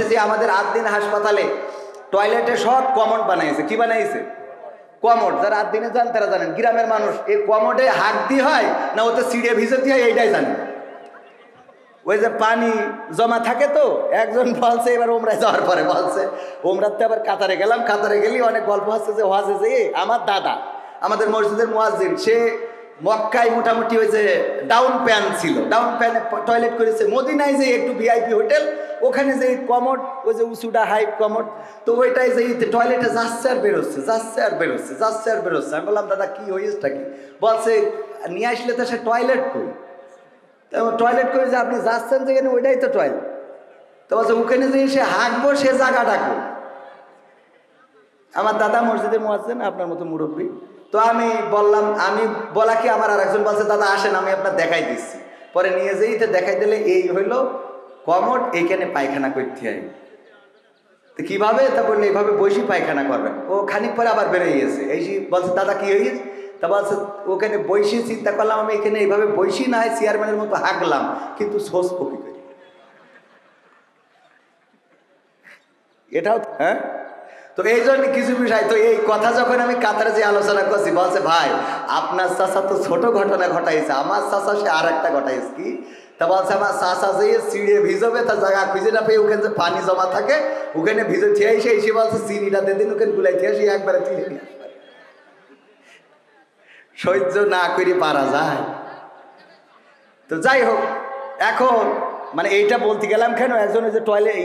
যে আমাদের আদ্দিন হাসপাতালে টয়লেটে সব কমোড বানাইছে। কি বানাইছে? কমোড। যারা আদ্দিনে যান তারা জানেন। গ্রামের মানুষ এই কমোডে হাত দিয়ে হয় না ওতে সিঁড়ে ভিজে দিয়ে হয় এইটাই জানে। ওই যে পানি জমা থাকে তো, একজন বলছে এবার ওমরায় যাওয়ার পরে বলছে, ওমরাতে আবার কাতারে গেলাম, কাতারে গেলি অনেক গল্প হচ্ছে যে ওয়াজে যে আমার দাদা আমাদের মসজিদের মুয়াজ্জিন, সে মক্কায় মোটামুটি ওই যে ডাউন প্যান ছিল, ডাউন প্যানে টয়লেট করেছে। মদিনায় যে একটু ভিআইপি হোটেল, ওখানে যে কমোড, ওই যে উঁচুটা হাইট কমোড, তো ওইটাই যে টয়লেটে যাচ্ছে আর বেরোচ্ছে, যাচ্ছে আর বেরোচ্ছে, যাচ্ছে আর বেরোচ্ছে। আমি বললাম দাদা কি হয়েছেটা কি? বলছে নিয়ে আসলে তো সে টয়লেট করি। তো টয়লেট করে যে আপনি যাচ্ছেন যেখানে ওইটাই তো টয়লেট। তো বলছে ওখানে যে সে হাঁকবো সে জায়গাটা কই? আমার দাদা মসজিদের মুয়াজ্জিন, আপনার মতো মুরব্বী। তো আমি বললাম, আমি বলা কি আমার আর একজন বলছে দাদা আসেন আমি আপনার দেখাই দিচ্ছি। পরে নিয়ে যেই তো দেখাই দিলে এই হইলো কমোড, এইখানে পায়খানা করতে হয়। তো কীভাবে? তা বললে এইভাবে বসি পায়খানা করবেন। ও খানিক পরে আবার বেরিয়ে গেছে। এই বলছে দাদা কি হয়েছে? তা বলছে ওখানে বসি, চিন্তা করলাম আমি এখানে এইভাবে বসি না হয় চেয়ারম্যানের মতো হাঁকলাম, কিন্তু সোস পকি করি। এটাও হ্যাঁ। তো এই জন্য কিছু বিষয়, তো এই কথা যখন আমি কাতারে যে আলোচনা করছি, বলছে ভাই আপনার চাচা তো ছোট ঘটনা ঘটাইছে, আমার চাচা সে আর একটা ঘটাইছে। কি? তা বলছে আমার চাচা যে চিড়ে ভিজবে তার জায়গা খুঁজে না পেয়ে ওখানে যে পানি জমা থাকে ওখানে ভিজে থিয়ে এসে বলছে চিনিটা দিয়ে দিন ওখানে গুলাই থিয়ে এসে একবারে তুলে নিয়ে আসবে। সহ্য না করি পারা যায়? তো যাই হোক, এখন মানে এইটা বলতে গেলাম কেন, একজন ওই যে টয়লেট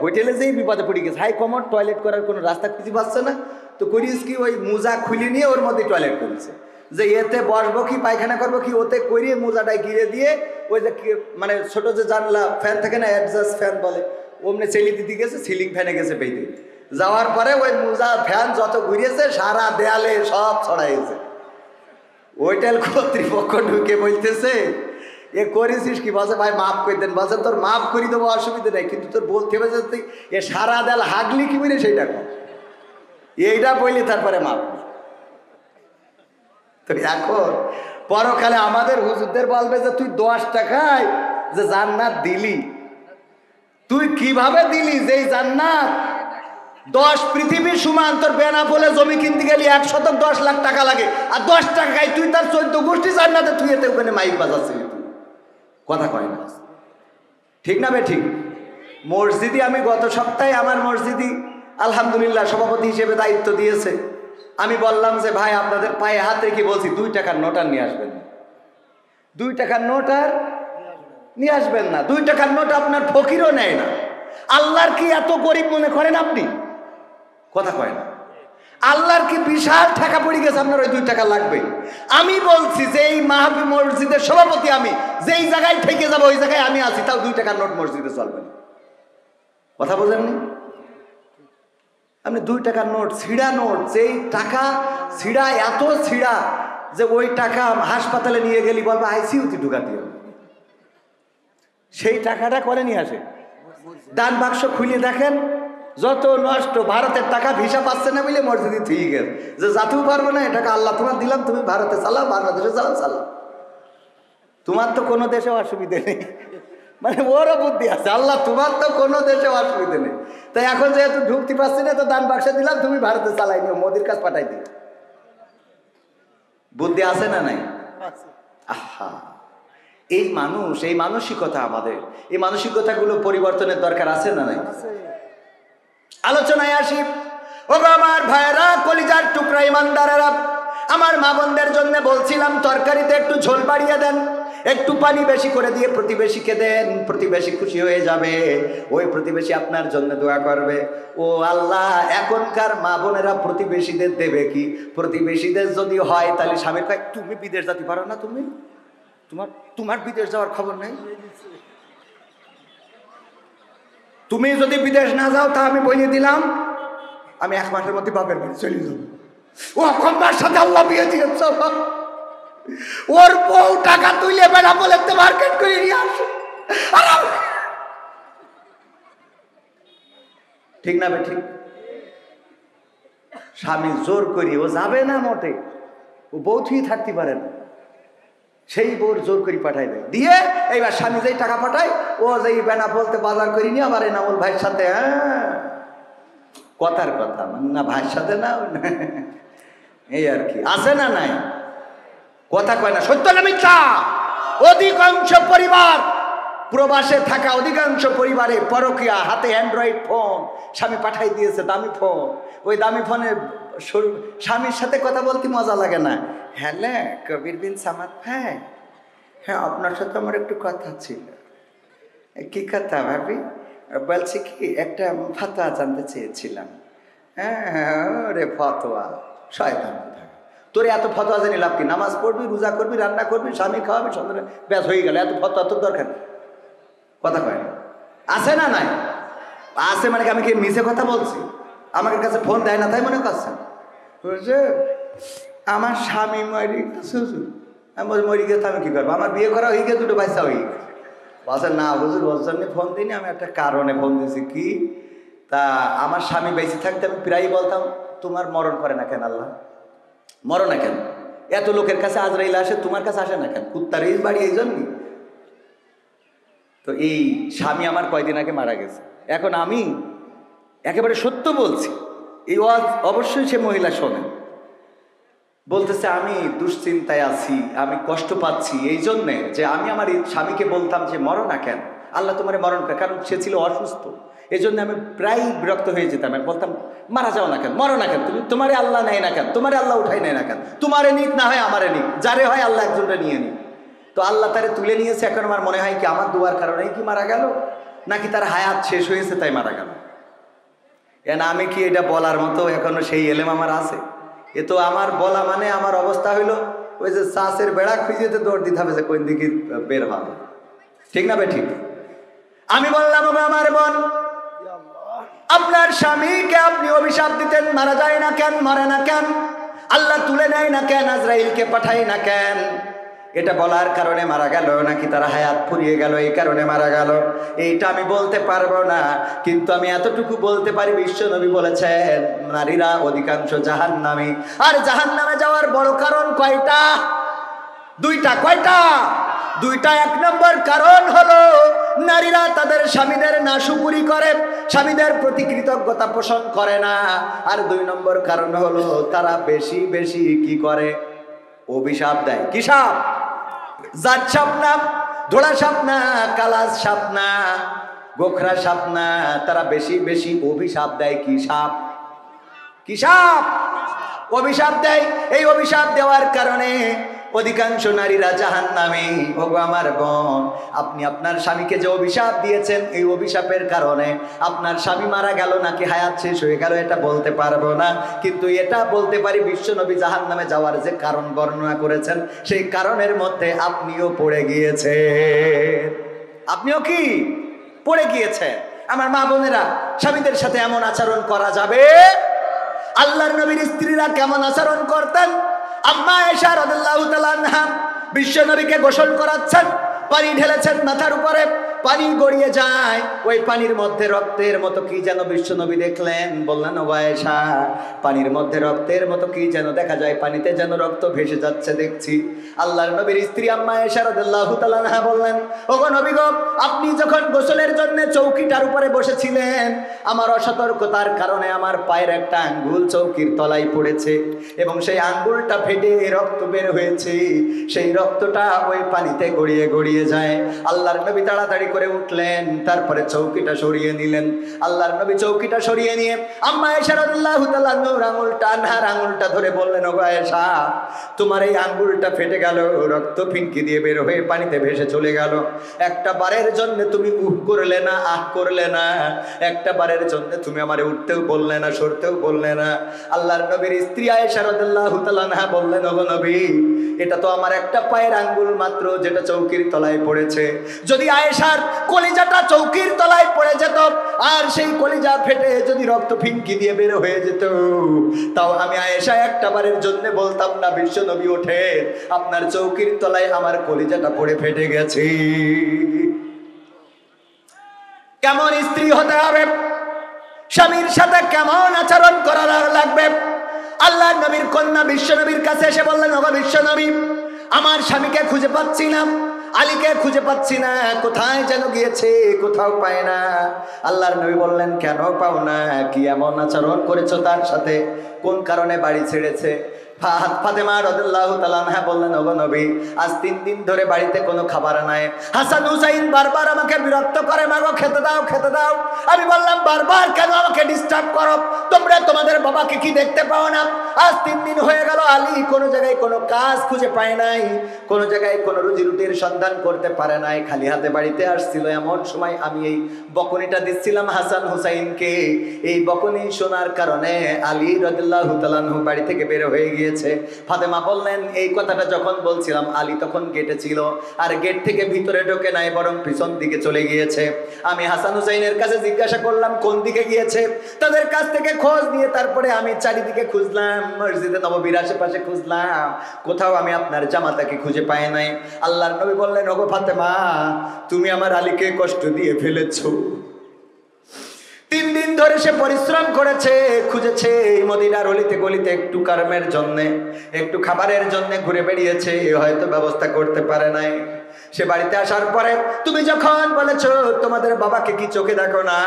হোটেলে যেই বিপদে পড়ে গেছে, হাই কমোড টয়লেট করার কোনো রাস্তা খুঁজে পাচ্ছে না। তো করিস কি, ওই মোজা খুলে নিয়ে ওর মধ্যে টয়লেট করেছে, যে এতে বসবো কি পায়খানা করবো কি, ওতে করিয়ে মোজাটাই গিরে দিয়ে ওই যে মানে ছোট যে জানলা ফ্যান থাকে না, অ্যাডজাস্ট ফ্যান বলে, অমনি চেলি দিতে গেছে, সিলিং ফ্যানে গেছে বেঁধে। যাওয়ার পরে ওই মোজা ফ্যান যত ঘুরিয়েছে সারা দেয়ালে সব ছড়াইছে। হোটেল কর্তৃপক্ষ ঢুকে বলতেছে এ করেছিস কি? বলছে ভাই মাফ করে দেন। বলছে তোর মাফ করি দেবো, অসুবিধা নেই, কিন্তু তোর বলতে হবে যে তুই এ সারা দেয়াল হাগলি কি বলে সেইটা কর, এইটা বললি তারপরে মাফ। তো এখন পরকালে আমাদের হুজুরদের বলবে যে তুই 10 টাকায় যে জান্নাত দিলি, তুই কিভাবে দিলি? যেই জান্নাত 10 পৃথিবীর সমান, তোর বেনাপোলে জমি কিনতে গেলে 1 শতক 10 লাখ টাকা লাগে, আর 10 টাকায় তুই তার 14 গোষ্ঠী জান্নাতে তুই এতে ওখানে মাইক বাজাচ্ছিলি। কথা কয় না, ঠিক না বে ঠিক? মসজিদে আমি গত সপ্তাহে আমার মসজিদে আলহামদুলিল্লাহ সভাপতি হিসেবে দায়িত্ব দিয়েছে। আমি বললাম যে ভাই আপনাদের পায়ে হাত রেখে বলছি 2 টাকার নোট আর নিয়ে আসবেন না, 2 টাকার নোট আর নিয়ে আসবেন না। 2 টাকার নোট আপনার ফকিরও নেয় না। আল্লাহর কি এত গরিব মনে করেন আপনি? কথা কয় না। আল্লাহর কি বিশাল টাকা পড়ে গেছে আপনার ওই 2 টাকা লাগবে? আমি বলছি যে এই মাহফি মসজিদের সভাপতি, আমি যেই জায়গায় থেকে যাবো ওই জায়গায় আমি আছি, তাও 2 টাকার নোট মসজিদে চলবে না। কথা বোঝেননি? আপনি 2 টাকার নোট, ছিঁড়া নোট, যেই টাকা ছিঁড়া, এত ছিঁড়া যে ওই টাকা হাসপাতালে নিয়ে গেলি বলবে আইসিইউতে ঢুকাতে হবে, সেই টাকাটা করে নিয়ে আসে। দান বাক্স খুলে দেখেন যত নষ্ট। ভারতের টাকা ভিসা পাচ্ছে না বলে মসজিদে থুয়ে গেছে, যে যাতেও পারবে না, এটাকে আল্লাহ তোমার দিলাম, তুমি ভারতে চালাও, বাংলাদেশে চালাও, চালাও, তোমার তো কোনো দেশে অসুবিধে নেই। মানে ওরও বুদ্ধি আছে, আল্লাহ তোমার তো কোনো দেশে অসুবিধে নেই, তাই এখন যেহেতু ঢুকতে পারছি না তো দান বাক্স দিলাম, তুমি ভারতে চালাই নিও, মোদির কাছে পাঠাই দিও। বুদ্ধি আছে না নাই? আহা, এই মানুষ, এই মানসিকতা আমাদের, এই মানসিকতাগুলো পরিবর্তনের দরকার আছে না নাই? আলোচনায় আসি। ও আমার ভাইয়েরা, কলিজার টুকরা ইমানদারেরা, আমার মা বোনদের জন্য বলছিলাম তরকারিতে একটু ঝোল বাড়িয়ে দেন, একটু পানি বেশি করে দিয়ে প্রতিবেশীকে দেন, প্রতিবেশী খুশি হয়ে যাবে, ওই প্রতিবেশী আপনার জন্য দোয়া করবে। ও আল্লাহ, এখনকার মা বোনেরা প্রতিবেশীদের দেবে কি? প্রতিবেশীদের যদি হয় তাহলে স্বামীর কয় তুমি বিদেশ যেতে পারো না, তুমি তোমার বিদেশ যাওয়ার খবর নেই, তুমি যদি বিদেশ না যাও তা আমি বলে দিলাম আমি 1 মাসের মধ্যে বাপের বাড়ি চলে যাবো। ও আপনার সাথে আল্লাহ বিয়ে দিয়েছে, ওর বউ টাকা তুলে বেড়া বলে মার্কেট করে নিয়ে আসে। ঠিক না বে ঠিক? স্বামী জোর করি ও যাবে না মোটে, ও বউ থুই থাকতে পারে না। সেই বোর জোর করে পাঠাই দেয়, দিয়ে এইবার স্বামী যেই টাকা পাঠায়, ও যেই বেনা বলতে বাজার করি নি আবার এনামুল ভাইয়ের সাথে, হ্যাঁ কথার কথা, না ভাইয়ের সাথে না, এই আর কি, আছে না নাই, কথা কয় না, সত্য না মিথ্যা? অধিকাংশ পরিবার, প্রবাসে থাকা অধিকাংশ পরিবারে পরকীয়া, হাতে অ্যান্ড্রয়েড ফোন, স্বামী পাঠাই দিয়েছে দামি ফোন, ওই দামি ফোনে স্বামীর সাথে কথা বলতে মজা লাগে না। হ্যালো কবির বিন সামাদ ভাই, হ্যাঁ আপনার সাথে আমার একটু কথা ছিল। কি কথা ভাবি? বলছি কি একটা ফতোয়া জানতে চেয়েছিলাম। হ্যাঁ রে ফতোয়া, শয়তান কোথায়, তোর এত ফতোয়া জানি লাভ কি? নামাজ পড়বি, রোজা করবি, রান্না করবি, স্বামী খাওয়াবি, সন্ধ্যা ব্যাস হয়ে গেল, এত ফতোয়া তোর দরকার? কথা কয় না, আছে না নাই? আছে মানে আমি কি মিছে কথা বলছি? আমাদের কাছে ফোন দেয় না তাই মনে করছেন? বুঝছে আমার স্বামী মরি গেছে, আমি মরি গেছে, আমি কি করবো? আমার বিয়ে করা হয়ে গেছে, দুটো বাচ্চা হয়ে গেছে। বলছে না হুজুর ওর জন্য ফোন দিইনি, আমি একটা কারণে ফোন দিয়েছি। কি? তা আমার স্বামী বেঁচে থাকতে আমি প্রায়ই বলতাম তোমার মরণ করে না কেন আল্লাহ? মরো না কেন? এত লোকের কাছে আজরাইল আসে, তোমার কাছে আসে না কেন? কুত্তার এই বাড়ি এই জন্যই। তো এই স্বামী আমার কয়দিন আগে মারা গেছে। এখন আমি একেবারে সত্য বলছি, এই ওয়াজ অবশ্যই সে মহিলা শোনে। বলতেছে আমি দুশ্চিন্তায় আছি, আমি কষ্ট পাচ্ছি এই জন্যে যে আমি আমার স্বামীকে বলতাম যে মরো না কেন আল্লাহ, তোমার মরণ করে, কারণ সে ছিল অসুস্থ। এই জন্য আমি প্রায় বিরক্ত হয়ে যেতাম, আমি বলতাম মারা যাও না কেন, মরো না কেন, তুমি তোমারে আল্লাহ নেয় না কেন, তোমারে আল্লাহ উঠাই নেয় না কেন, তোমারে নিক না হয় আমারে নিক, যারে হয় আল্লাহ একজনটা নিয়ে নিক। তো আল্লাহ তারে তুলে নিয়েছে। এখন আমার মনে হয় কি আমার দুয়ার কারণেই কি মারা গেল, নাকি তার হায়াত শেষ হয়েছে তাই মারা গেল? এন আমি কি এটা বলার মতো এখনো সেই এলেম আমার আছে? এ তো আমার বলা মানে আমার অবস্থা হইলো ওই যে চাষের বেড়া খুঁজেতে দৌড় দিতে হবে যে কোন দিকে বের হবে, ঠিক না বে ঠিক? আমি বললাম আমার বোন, আপনার স্বামীকে আপনি অভিশাপ দিতেন, মারা যায় না কেন, মরে না কেন, আল্লাহ তুলে নেয় না কেন, আজরাইলকে পাঠায় না কেন? এটা বলার কারণে মারা গেল নাকি তার হায়াত ফুরিয়ে গেল এই কারণে মারা গেল, এইটা আমি বলতে পারবো না। কিন্তু আমি এতটুকু বলতে পারি, বিশ্ব নবী বলেছেন নারীরা অধিকাংশ জাহান্নামী। আর জাহান্নামে যাওয়ার বড় কারণ কয়টা? দুইটা। কয়টা? দুইটা। এক নম্বর কারণ হলো নারীরা তাদের স্বামীদের নাশুকুরি করে, স্বামীদের প্রতি কৃতজ্ঞতা পোষণ করে না। আর দুই নম্বর কারণ হলো তারা বেশি বেশি কি করে? অভিশাপ দেয়। কি সাপ? জাত সাপ না, ধোড়া সাপ না, কালাজ সাপ না, গোখরা সাপ না, তারা বেশি বেশি অভিশাপ দেয়। কি সাপ? কি সাপ? অভিশাপ দেয়। এই অভিশাপ দেওয়ার কারণে অধিকাংশ নারীরা জাহান্নামী। ওগো আমার বোন, আপনি আপনার স্বামীকে যে অভিশাপ দিয়েছেন, এই অভিশাপের কারণে আপনার স্বামী মারা গেল নাকি হায়াত শেষ হয়ে গেল এটা বলতে পারবো না, কিন্তু এটা বলতে পারি বিশ্বনবী জাহান্নামে যাওয়ার যে কারণ বর্ণনা করেছেন, সেই কারণের মধ্যে আপনিও পড়ে গিয়েছেন। আপনিও কি পড়ে গিয়েছেন? আমার মা বোনেরা, স্বামীদের সাথে এমন আচরণ করা যাবে? আল্লাহর নবীর স্ত্রীরা কেমন আচরণ করতেন? আম্মা আয়েশা রাদিয়াল্লাহু তাআলা আনহা বিশ্ব নবীকে গোসল করাচ্ছেন, পানি ঢেলেছেন মাথার উপরে, পানি গড়িয়ে যায়, ওই পানির মধ্যে রক্তের মতো কি যেন বিশ্ব নবী দেখলেন। বললেন ও আয়েশা, পানির মধ্যে রক্তের মতো কি যেন দেখা যায়, পানিতে যেন রক্ত ভেসে যাচ্ছে দেখছি। আল্লাহর নবীর স্ত্রী আম্মা আয়েশা রাদিয়াল্লাহু তাআলা আনহা বললেন, ওগো নবী গো, আপনি যখন গোসলের জন্য চৌকিটার উপরে বসেছিলেন, আমার অসতর্কতার কারণে আমার পায়ের একটা আঙ্গুল চৌকির তলায় পড়েছে এবং সেই আঙ্গুলটা ফেটে রক্ত বের হয়েছে। সেই রক্তটা ওই পানিতে গড়িয়ে গড়িয়ে যায়। আল্লাহর নবী তাড়াতাড়ি করে উঠলেন, তারপরে চৌকিটা সরিয়ে নিলেন। আল্লাহর নবী চৌকিটা সরিয়ে নিয়ে আম্মা আয়েশা রাদিয়াল্লাহু তাআলা আনহার আঙ্গুলটা, আনহার আঙ্গুলটা ধরে বললেন, ওগো আয়েশা, তোমার এই আঙ্গুলটা ফেটে গেল, রক্ত ফিনকি দিয়ে বের হয়ে পানিতে ভেসে চলে গেল। একটা বারের জন্য তুমি উহ করলে না, আহ করলে না, একটা বারের জন্য তুমি আমারে উঠতেও বললে না, সরতেও বললে না। আল্লাহর নবীর স্ত্রী আয়েশা রাদিয়াল্লাহু তাআলা আনহা বললেন, ওগো নবী, এটা তো আমার একটা পায়ের আঙ্গুল মাত্র, যেটা চৌকির তলায় পড়েছে। যদি আয়েশার কলিজাটা চৌকির তলায় পড়ে যেত আর সেই কলিজা ফেটে যদি রক্ত ফিনকি দিয়ে বের হয়ে যেত, তাও আমি আয়েশা একটা বারের জন্য বলতাম না, বিশ্ব নবী ওঠে, আপনার চৌকির তলায় আমার কলিজাটা পড়ে ফেটে গেছে। কেমন স্ত্রী হতে হবে, স্বামীর সাথে কেমন আচরণ করা লাগবে? আল্লাহর নবীর কন্যা বিশ্ব নবীর কাছে এসে বললেন, ওগো বিশ্ব নবী, আমার স্বামীকে খুঁজে পাচ্ছি না, আলীকে খুঁজে পাচ্ছি না, কোথায় যেন গিয়েছে, কোথাও পায় না। আল্লাহর নবী বললেন, কেন পাও না? কি এমন আচরণ করেছো তার সাথে? কোন কারণে বাড়ি ছেড়েছে? ফাতেমা রাদিয়াল্লাহু তাআলা আনহা বললেন, ওগো নবী, আজ 3 দিন ধরে বাড়িতে কোনো খাবার নাই। হাসান হুসাইন বারবার আমাকে বিরক্ত করে, মাগো খেতে দাও, খেতে দাও। আমি বললাম, বারবার কেন আমাকে ডিস্টার্ব করো? তোমরা তোমাদের বাবাকে কি দেখতে পাও না? আজ 3 দিন হয়ে গেল, আলী কোনো জায়গায় কোনো কাজ খুঁজে পায় নাই, কোনো জায়গায় কোনো রুজি রুটির সন্ধান করতে পারে নাই, খালি হাতে বাড়িতে আসছিল। এমন সময় আমি এই বকুনিটা দিচ্ছিলাম হাসান হুসাইনকে। এই বকুনি শোনার কারণে আলী রাদিয়াল্লাহু তাআলা আনহু বাড়ি থেকে বের হয়ে গিয়েছে। ফাতেমা বললেন, এই কথাটা যখন বলছিলাম আলী তখন গেটে ছিল, আর গেট থেকে ভিতরে ঢোকে নাই, বরং পিছন দিকে চলে গিয়েছে। আমি হাসান হুসাইনের কাছে জিজ্ঞাসা করলাম কোন দিকে গিয়েছে। তাদের কাছ থেকে খোঁজ নিয়ে তারপরে আমি চারিদিকে খুঁজলাম, মসজিদে নববীর আশেপাশে খুঁজলাম, কোথাও আমি আপনার জামাতাকে খুঁজে পাই নাই। আল্লাহর নবী বললেন, ওগো ফাতেমা, তুমি আমার আলীকে কষ্ট দিয়ে ফেলেছো। 3 দিন ধরে সে পরিশ্রম করেছে, খুঁজেছে এই মদিনার অলিতে গলিতে, একটু কর্মের জন্য, একটু খাবারের জন্য ঘুরে বেরিয়েছে, হয়তো ব্যবস্থা করতে পারে নাই। সে বাড়িতে আসার পরে তুমি যখন বলেছো তোমাদের বাবাকে কি চোখে দেখো না,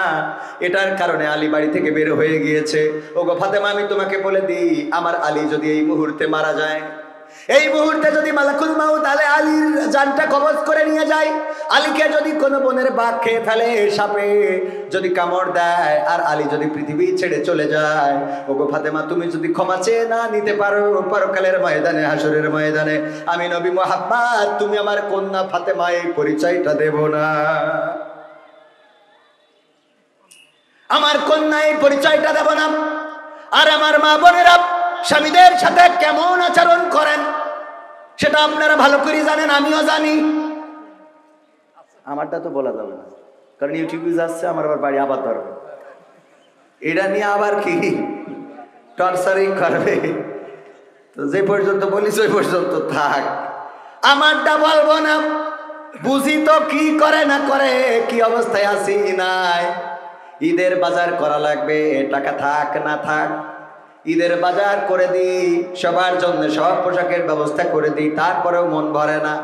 এটার কারণে আলী বাড়ি থেকে বের হয়ে গিয়েছে। ওগো ফাতেমা, আমি তোমাকে বলে দিই, আমার আলী যদি এই মুহূর্তে মারা যায়, এই মুহূর্তে যদি মালাকুল মাউত আলীর জানটা কবজ করে নিয়ে যায়, আলীকে যদি কোনো বনের বাঘ খেয়ে ফেলে, সাপে যদি কামড় দেয়, আর আলী যদি পৃথিবী ছেড়ে চলে যায়, ওগো ফাতেমা, তুমি যদি ক্ষমা চেয়ে না নিতে পারো পরকালের ময়দানে, হাসরের ময়দানে, আমি নবী মুহাম্মদ, তুমি আমার কন্যা ফাতেমা এই পরিচয়টা দেব না। আমার কন্যা এই পরিচয়টা দেব না। আর আমার মা বোনেরা স্বামীদের সাথে কেমন আচরণ করেন সেটা আপনারা ভালো করে জানেন, আমিও জানি। আমারটা তো বলা যাবে না, কারণ ইউটিউবে যাচ্ছে, আমার আবার বাড়ি আবার ধরবে, এটা নিয়ে আবার কি টর্চারিং করবে। তো যে পর্যন্ত বলিস ওই পর্যন্ত থাক, আমারটা বলবো না। বুঝি তো কি করে না করে, কি অবস্থায় আছি নাই। ঈদের বাজার করা লাগবে, টাকা থাক না থাক, ঈদের বাজার করে দিই, সবার জন্য সব পোশাকের ব্যবস্থা করে দিই, তারপরেও মন ভরে না।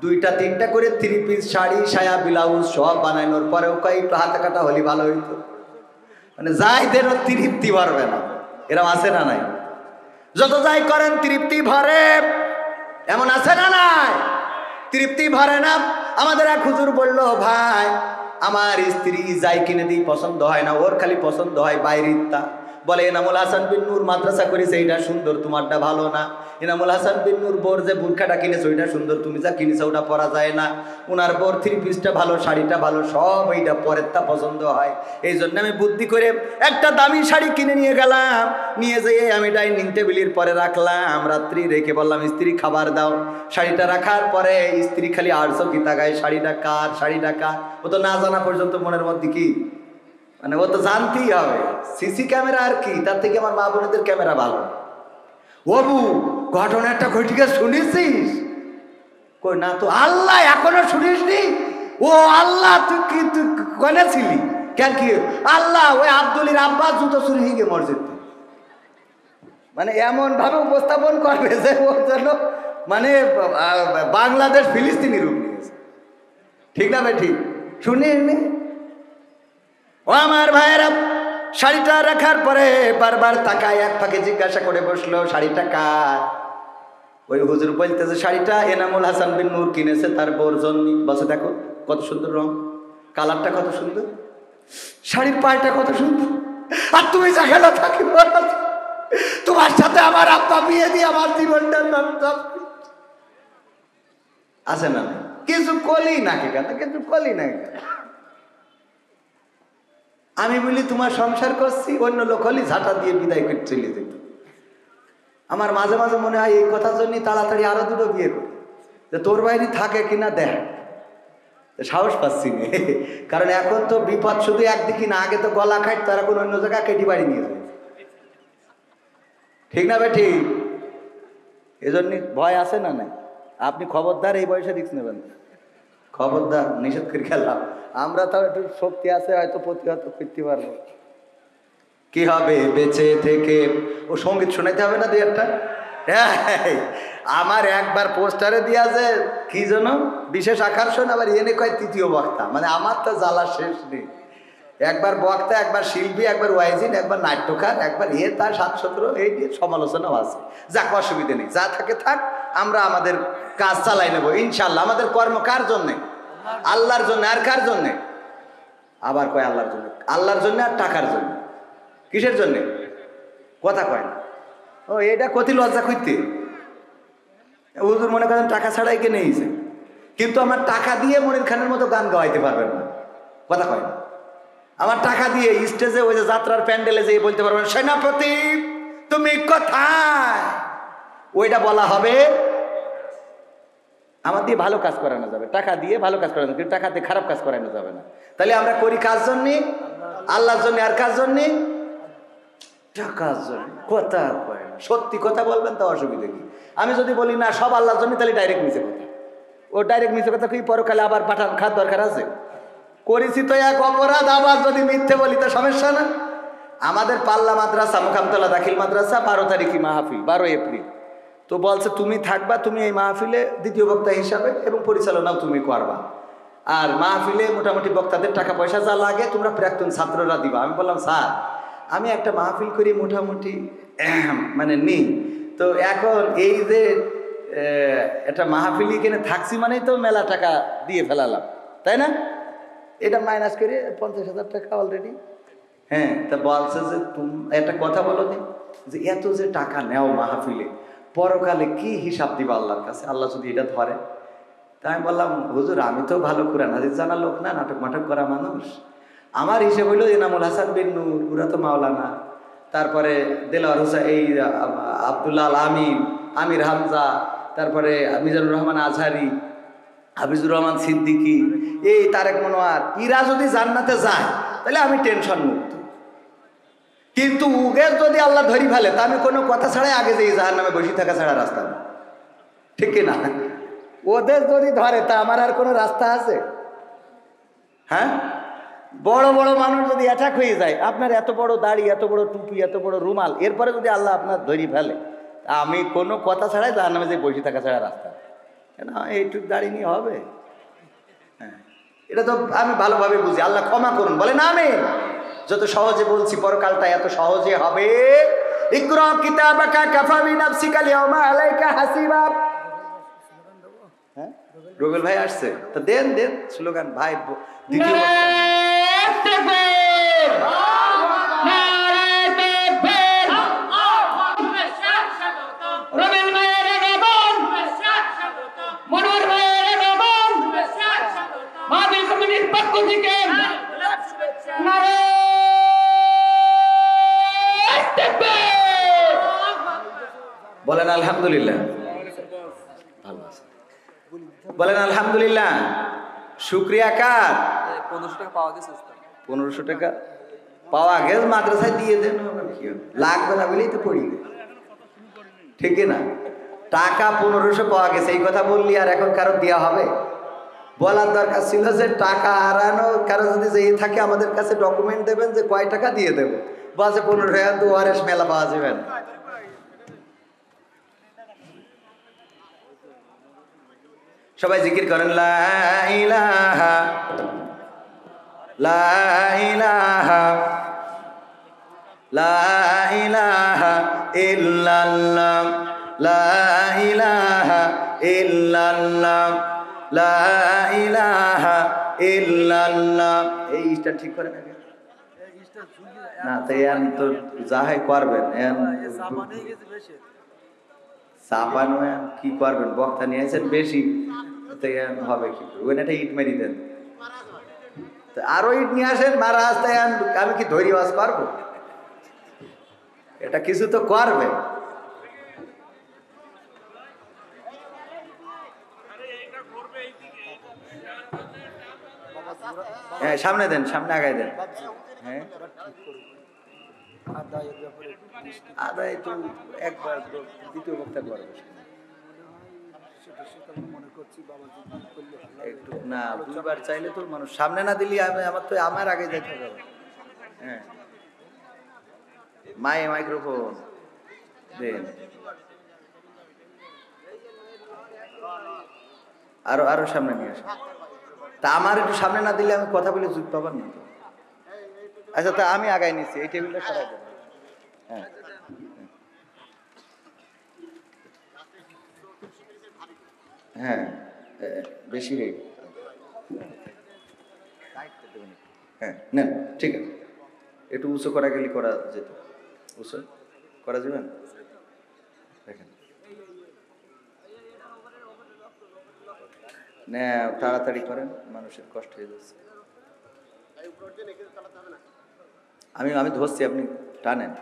2টা 3টা করে 3 পিস শাড়ি, সায়া, ব্লাউজ সব বানানোর পরেও একটু হাতে কাটা হলে ভালো হইতো। মানে যাই দেন তৃপ্তি ভরবে না, এরকম আছে না নাই? যত যাই করেন তৃপ্তি ভরে, এমন আছে না নাই? তৃপ্তি ভরে না। আমাদের এক হুজুর বললো, ভাই আমার স্ত্রী যাই কিনে দিই পছন্দ হয় না, ওর খালি পছন্দ হয় বাইরেরটা। বলে, এনামুল হাসান বিন নূর মাদ্রাসা করেছে, এইটা সুন্দর, তোমারটা ভালো না। এনামুল হাসান বিন নূর বোর যে বুরখাটা কিনেছে ওইটা সুন্দর, তুমি যা কিনেছো ওটা পরা যায় না। ওনার বোর 3 পিসটা ভালো, শাড়িটা ভালো, সব এইটা পরেরটা পছন্দ হয়। এই জন্য আমি বুদ্ধি করে একটা দামি শাড়ি কিনে নিয়ে গেলাম, নিয়ে যেয়ে আমি ডাইনিং টেবিলের পরে রাখলাম। রাত্রি রেখে বললাম, স্ত্রী খাবার দাও। শাড়িটা রাখার পরে স্ত্রী খালি আড়ছো কি তাকায়, শাড়িটা কার, শাড়িটা কার। ও তো না জানা পর্যন্ত মনের মধ্যে কি, মানে ও তো জানতেই হবে। সিসি ক্যামেরা আর কি, তার থেকে আমার মা বোনেদের ক্যামেরা ভালো। ওবু, ঘটনাটা ঘটিকে শুনেছিস? কই না তো। আল্লাহ, এখনো শুনিসনি? ও আল্লাহ, তুই কি, তুই কনে ছিলি কেন? কি আল্লাহ, ওই আব্দুলির আব্বা জুতো চুরি হয়ে গিয়ে মসজিদ। মানে এমন ভাবে উপস্থাপন করবে যে ওর জন্য মানে বাংলাদেশ ফিলিস্তিনি রূপ নিয়েছে। ঠিক না ভাই? ঠিক শুনিনি? ও আমার ভাইয়েরা, শাড়িটা রাখার পরে বারবার তাকায়, এক ফাঁকে জিজ্ঞাসা করে বসলো, শাড়িটা কার? ওই হুজুর বলতেছে, শাড়িটা এনামুল হাসান বিন নূর কিনেছে তার বোর জন্য। বসে দেখো কত সুন্দর রং, কালারটা কত সুন্দর, শাড়ির পায়টা কত সুন্দর। আর তুমি যেখানে থাকি, তোমার সাথে আমার আব্বা বিয়ে দিয়ে আমার জীবনটার নাম আছে না? কিছু কলি নাকি কেন, কিছু কলি নাকি কেন? আমি বলি তোমার সংসার করছি, অন্য লোক হলি ঝাঁটা দিয়ে বিদায় করে চলে যেত। আমার মাঝে মাঝে মনে হয় এই কথার জন্য তাড়াতাড়ি আরো 2টো বিয়ে করি, যে তোর বাইরে থাকে কিনা দেখ। সাহস পাচ্ছি না, কারণ এখন তো বিপদ শুধু একদিকে না, আগে তো গলা খাট, তার এখন অন্য জায়গায় কেটে বাড়ি নিয়ে যায়। ঠিক না ভাই? ঠিক। এজন্য ভয় আছে না নাই? আপনি খবরদার এই বয়সে রিস্ক নেবেন, খবরদার, নিষেধ করে খেলাম। আমরা তাও একটু শক্তি আছে, হয়তো প্রতিহত করতে পারবো। কি হবে বেঁচে থেকে? ও সঙ্গীত শোনাইতে হবে না 2 একটা? এই, আমার একবার পোস্টারে দিয়া যে কি যেন বিশেষ আকর্ষণ, আবার এনে কয় তৃতীয় বক্তা, মানে আমার তো জ্বালা শেষ নেই। একবার বক্তা, একবার শিল্পী, একবার ওয়াইজিন, একবার নাট্যকার, একবার তার 7-17 এই নিয়ে সমালোচনাও আছে। যাক, অসুবিধা নেই, যা থাকে থাক, আমরা আমাদের কাজ চালাই নেবো ইনশাল্লাহ। আমাদের কর্ম কার জন্যে? আল্লাহর জন্য। আর কার জন্যে? আবার কয় আল্লাহর জন্য। আল্লাহর জন্য আর টাকার জন্য। কিসের জন্যে? কথা কয় না। ও এটা কতি লজ্জা করতে। হুজুর মনে করেন টাকা ছাড়াই কে নিয়েছে, কিন্তু আমার টাকা দিয়ে মনির খানের মতো গান গাওয়াইতে পারবেন না। কথা কয় না। আমার টাকা দিয়ে স্টেজে ওই যে যাত্রার প্যান্ডেলে যেয়ে বলতে পারবেন, সেনাপতি তুমি কোথায়, ওইটা বলা হবে। আমার দিয়ে ভালো কাজ করানো যাবে, টাকা দিয়ে ভালো কাজ করানো, কিন্তু টাকা দিয়ে খারাপ কাজ করানো যাবে না। তাহলে আমরা করি কার জন্যে? আল্লাহর জন্য। আর কার জন্যে? টাকার জন্য। কথা কয় না। সত্যি কথা বলবেন তো অসুবিধা কি? আমি যদি বলি না সব আল্লাহর জন্য, তাহলে ডাইরেক্ট মিছে কথা। ও ডাইরেক্ট মিছে কথা কি পরকালে আবার পাঠান খাত দরকার আছে? করেছি তো এক অপরাধ, আবার যদি মিথ্যে বলি তো সমস্যা না। আমাদের পাল্লা মাদ্রাসা, মুকামতলা দাখিল মাদ্রাসা 12 তারিখে মাহফিল, 12 এপ্রিল। তো বলছে তুমি থাকবা, তুমি এই মাহফিলে দ্বিতীয় বক্তা হিসাবে, এবং পরিচালনাও তুমি করবা। আর মাহফিলে মোটামুটি বক্তাদের টাকা পয়সা যা লাগে তোমরা প্রাক্তন ছাত্ররা দিবা। আমি বললাম স্যার, আমি একটা মাহফিল করি মোটামুটি মানে নেই তো, এখন এই যে একটা মাহফিল এখানে থাকছি মানেই তো মেলা টাকা দিয়ে ফেলালাম, তাই না? এটা মাইনাস করে 50,000 টাকা অলরেডি। হ্যাঁ, তা বলছে যে তুমি একটা কথা বলো নি, যে এত যে টাকা নেও মাহফিলে, পরকালে কি হিসাব দিবা আল্লাহর কাছে, আল্লাহ যদি এটা ধরে? তাই আমি বললাম, হুজুর আমি তো ভালো কোরআন হাদিস জানা লোক না, নাটক মাটক করা মানুষ। আমার হিসেব হইল এনামুল হাসান বিন নূর, ওরা তো মাওলানা, তারপরে দেলোয়ার হোসেন, এই আব্দুল্লাহ আল আমিন, আমির হামজা, তারপরে মিজানুর রহমান আজহারি, হাফিজুর রহমান সিদ্দিকী, এই তারেক মনোয়ার, ইরা যদি জান্নাতে যায় তাহলে আমি টেনশন মুক্ত। কিন্তু উগে যদি আল্লাহ ধরি ফেলে, তা আমি কোনো কথা ছাড়াই আগে যে জাহান্নামে বসে থাকা ছাড়া রাস্তা না। ঠিক না? ওদের যদি ধরে তা আমার আর কোনো রাস্তা আছে? হ্যাঁ, বড় বড় মানুষ যদি অ্যাটাক হয়ে যায়, আপনার এত বড় দাড়ি, এত বড় টুপি, এত বড় রুমাল, এরপরে যদি আল্লাহ আপনার ধরি ফেলে, আমি কোনো কথা ছাড়াই জাহান্নামে যে বসে থাকা ছাড়া রাস্তা কেন? এইটুক দাড়ি নিয়ে হবে? হ্যাঁ, এটা তো আমি ভালোভাবে বুঝি। আল্লাহ ক্ষমা করুন, বলে না আমি যত সহজে বলছি, পরকালটা এত সহজে হবে। ইকরা কিতাবাকা কাফা বিনাফসিকা আল-ইয়াওমা আলাইকা হাসিবা। হ্যাঁ, রুবেল ভাই আসছে তো দেন দেন স্লোগান ভাই। দ্বিতীয় বলেন আলহামদুলিল্লাহ। ভালো আছে, বলেন আলহামদুলিল্লাহ। শুক্রিয়া কার? 1500 টাকা পাওয়া গেছে। 1500 টাকা পাওয়া গেছে, মাদ্রাসায় দিয়ে দেন, লাগবে না বলেই তো পড়ি। ঠিক না? টাকা 1500 পাওয়া গেছে, এই কথা বললি আর এখন কারো দেওয়া হবে? বলার দরকার ছিল যে টাকা হারানো কারো যদি যেই থাকে আমাদের কাছে ডকুমেন্ট দেবেন যে কয় টাকা দিয়ে দেবো। বাজে 15 টাকা তো ওয়ারেস মেলা পাওয়া যাবে না। সবাই জিকির করেন, লা ইলাহা লা ইলাহা লা ইলাহা ইল্লাল্লাহ লা ইলাহা ইল্লাল্লাহ লা ইলাহা ইল্লাল্লাহ। এই স্টার ঠিক করেন আগে না, তাই তো যা হয় করবেন। চাপানো কি করবেন, বক্তা নিয়ে আসেন বেশি, হবে কি? ওইটা ইট মেরি দেন, আরো ইট নিয়ে আসেন, মারা আসতে আমি কি ধৈর্য বাস করবো? এটা কিছু তো করবে। হ্যাঁ, সামনে দেন, সামনে আগায় দেন। হ্যাঁ, আদায় তো একবার দ্বিতীয় বক্তা করবে একটু না, দুইবার চাইলে তো মানুষ সামনে না দিলি আমার তো আমার আগে যেতে হবে। হ্যাঁ, মাইক্রোফোন দেন। আরো আরো সামনে নিয়ে আসেন। তা আমার একটু সামনে না দিলে আমি কথা বলে জুত পাবার না তো। আচ্ছা, তা আমি আগাই নিচ্ছি, এই টেবিলটা সরাই দেবো। হ্যাঁ হ্যাঁ, বেশি হয়ে গেছে। হ্যাঁ নেন, ঠিক আছে, একটু উঁচু করা গেলে করা যেত। উঁচু করা যাবেন? দেখেন না, তাড়াতাড়ি করেন, মানুষের কষ্ট হয়ে যাচ্ছে। আমি আমি ধরছি, আপনি টানেন।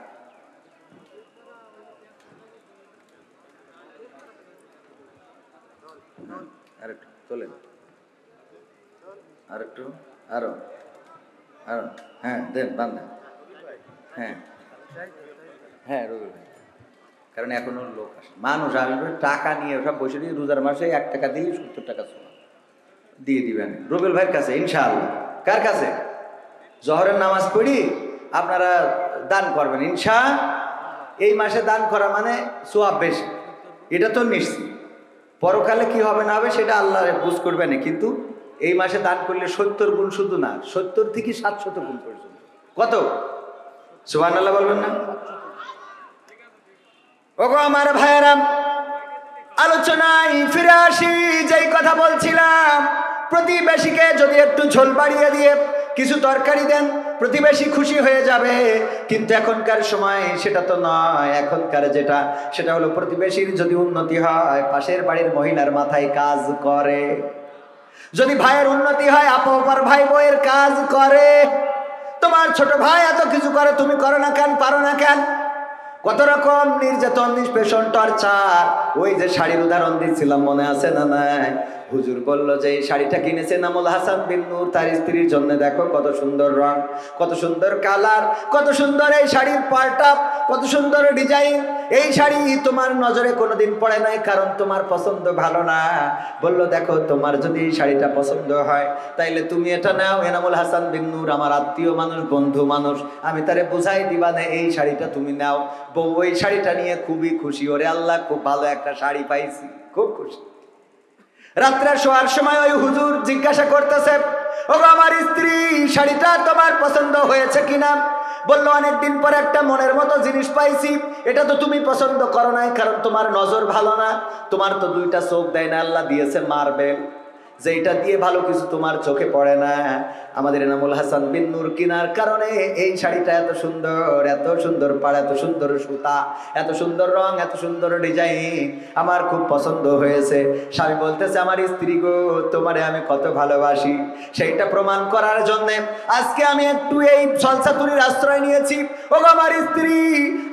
আরেকটু তোলেন, আরেকটু, আরো আরো, হ্যাঁ দেন, বান্ধেন। হ্যাঁ হ্যাঁ, রবি ভাই, কারণ এখনো লোক আসে, মানুষ আসবে টাকা নিয়ে, সব বসে দিয়ে রোজার মাসে 1 টাকা দিলে 70 টাকা দিয়ে দিবেন রুবেল ভাইয়ের কাছে ইনশাআল্লাহ। কার কাছে? জহরের নামাজ পড়ি আপনারা দান করবেন ইনশা। এই মাসে দান করা মানে সোয়াব বেশি, এটা তো নিশ্চিত। পরকালে কি হবে না হবে সেটা আল্লাহ বুঝ করবে না, কিন্তু এই মাসে দান করলে 70 গুণ, শুধু না 70 থেকে 700 গুণ পর্যন্ত। কত? সুবহানাল্লাহ বলবেন না? ওগো আমার ভাইয়েরা, আলোচনায় ফিরে আসি। যেই কথা বলছিলাম, প্রতিবেশীকে যদি একটু ঝোল বাড়িয়ে দিয়ে কিছু তরকারি দেন, প্রতিবেশী খুশি হয়ে যাবে। কিন্তু এখনকার সময় সেটা তো নয়। এখনকার যেটা, সেটা হলো প্রতিবেশীর যদি উন্নতি হয়, পাশের বাড়ির মহিলার মাথায় কাজ করে। যদি ভাইয়ের উন্নতি হয়, আপর ভাই বইয়ের কাজ করে। তোমার ছোট ভাই এত কিছু করে, তুমি করো না কেন, পারো না কেন? কত রকম নির্যাতন, নিষ্পেষণ, টর্চার। ওই যে শাড়ির উদাহরণ দিচ্ছিলাম, মনে আছে না? নাই? হুজুর বলল যে এই শাড়িটা কিনেছে নামুল হাসান বিন নূর, তার স্ত্রীর জন্য। দেখো কত সুন্দর রং, কত সুন্দর কালার, কত সুন্দর এই শাড়ির পাল্টা, কত সুন্দর ডিজাইন। এই শাড়ি তোমার নজরে কোনোদিন পড়ে নাই, কারণ তোমার পছন্দ ভালো না। বলল দেখো, তোমার যদি এই শাড়িটা পছন্দ হয় তাইলে তুমি এটা নাও। এনামুল হাসান বিন নূর আমার আত্মীয় মানুষ, বন্ধু মানুষ, আমি তারে বুঝাই দিবা না, এই শাড়িটা তুমি নাও। বউ ওই শাড়িটা নিয়ে খুবই খুশি। ওরে আল্লাহ, খুব ভালো একটা শাড়ি পাইছি, খুব খুশি। রাত্রে শোয়ার সময় ওই হুজুর জিজ্ঞাসা করতেছে, ওগো আমার স্ত্রী, শাড়িটা তোমার পছন্দ হয়েছে কিনা? বললো অনেকদিন পর একটা মনের মতো জিনিস পাইছি। এটা তো তুমি পছন্দ করো নাই, কারণ তোমার নজর ভালো না। তোমার তো 2টা চোখ দেয় না, আল্লাহ দিয়েছে মার্বেল, যেটা দিয়ে ভালো কিছু তোমার চোখে পড়ে না। আমাদের এনামুল হাসান বিন নূর কিনার কারণে এই শাড়িটা এত সুন্দর, এত সুন্দর পাড়, এত সুন্দর সুতা, এত সুন্দর রং, এত সুন্দর ডিজাইন, আমার খুব পছন্দ হয়েছে। স্বামী বলতেছে, আমার স্ত্রী গো, তোমারে আমি কত ভালোবাসি। সেইটা প্রমাণ করার জন্য আজকে আমি একটু এই সলসাতুরির আশ্রয় নিয়েছি। ও আমার স্ত্রী,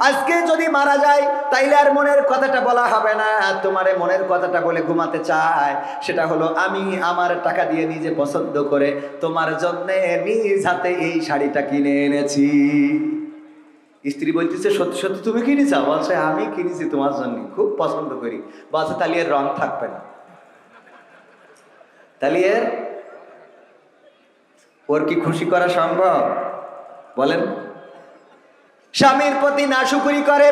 আজকে যদি মারা যায় তাইলে আর মনের কথাটা বলা হবে না। তোমারে মনের কথাটা বলে ঘুমাতে চায়। সেটা হলো, আমি আমার টাকা দিয়ে নিজে পছন্দ করে তোমার জন্য নিজ হাতে এই শাড়িটা কিনে এনেছি। স্ত্রী বলতেছে, সত্যি সত্যি তুমি কিনেছো? বলছে, আমি কিনেছি তোমার জন্য, খুব পছন্দ করি। বলছে, তাহলে এর রং থাকবে না, তাহলে ওর কি খুশি করা সম্ভব? বলেন। স্বামীর প্রতি নাশুকরি করে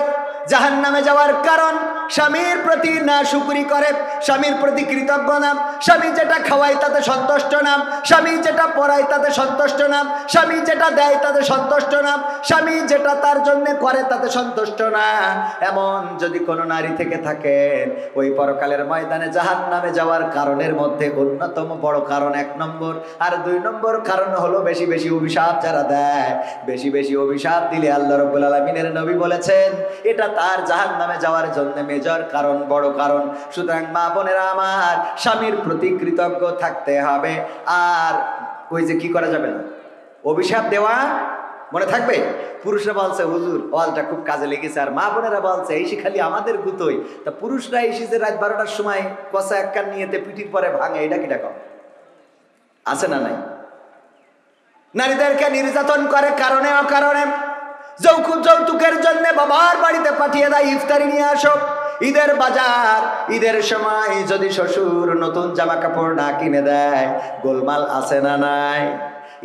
জাহান্নামে যাওয়ার কারণ। স্বামীর প্রতি নাশুকরি করে, স্বামীর প্রতি কৃতজ্ঞ না। স্বামী যেটা খাওয়ায় তাতে সন্তুষ্ট না, স্বামী যেটা পড়ায় তাতে সন্তুষ্ট না, স্বামী যেটা দেয় তাতে সন্তুষ্ট না, স্বামী যেটা তার জন্য করে তাতে সন্তুষ্ট না। এমন যদি কোনো নারী থেকে থাকেন, ওই পরকালের ময়দানে জাহান্নামে যাওয়ার কারণের মধ্যে অন্যতম বড় কারণ 1 নম্বর। আর 2 নম্বর কারণ হলো বেশি বেশি অভিশাপ যারা দেয়। বেশি বেশি অভিশাপ দিলে আল্লাহ রাব্বুল আলামিনের নবী বলেছেন, এটা তার জাহান্নামে যাওয়ার জন্য মেজর কারণ, বড় কারণ। সুতরাং মা বোনেরা আমার, স্বামীর প্রতি কৃতজ্ঞ থাকতে হবে। আর ওই যে কি করা যাবে না, অভিশাপ দেওয়া মনে থাকবে। পুরুষরা বলছে, হুজুর ওয়াজটা খুব কাজে লেগেছে। আর মা বোনেরা বলছে, এই খালি আমাদের গুতোই। তা পুরুষরা এসে যে রাত 12টার সময় কষা 1 কান নিয়েতে পিঠির পরে ভাঙে, এটা কি ডাকা আছে না নাই? নারীদেরকে নির্যাতন করে কারণে অকারণে। যৌতুকের জন্য বাবার বাড়িতে পাঠিয়ে দেয়, ইফতারি নিয়ে আসো। ঈদের বাজার, ঈদের সময় যদি শ্বশুর নতুন জামা কাপড় না কিনে দেয়, গোলমাল আছে না নাই?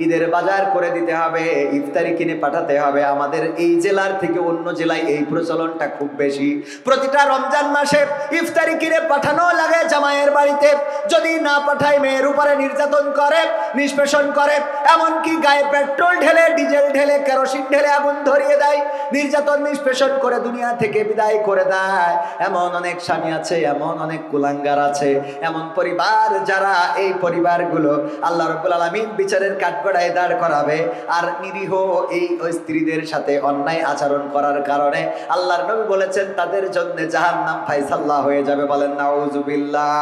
ঈদের বাজার করে দিতে হবে, ইফতারি কিনে পাঠাতে হবে। আমাদের এই জেলার থেকে অন্য জেলায় এই প্রচলনটা খুব বেশি। প্রতিটা রমজান মাসে ইফতারি কিনে পাঠানো লাগে জামাইয়ের বাড়িতে। যদি না পাঠায় মেয়ের উপরে নির্যাতন করে, নিষ্পেষণ করে, এমনকি গায়ে পেট্রোল ঢেলে, ডিজেল ঢেলে, কেরোসিন ঢেলে আগুন ধরিয়ে দেয়, নির্যাতন নিষ্পেষণ করে দুনিয়া থেকে বিদায় করে দেয়। এমন অনেক স্বামী আছে, এমন অনেক কুলাঙ্গার আছে, এমন পরিবার যারা এই পরিবারগুলো আল্লাহ রাব্বুল আলামিন বিচারের কাঠগড়ায় দাঁড় করাবে। আর নিরীহ এই স্ত্রীদের সাথে অন্যায় আচরণ করার কারণে আল্লাহর নবী বলেছেন তাদের জন্য জাহান্নাম ফায়সাল্লাহ হয়ে যাবে। বলেন নাউজুবিল্লাহ।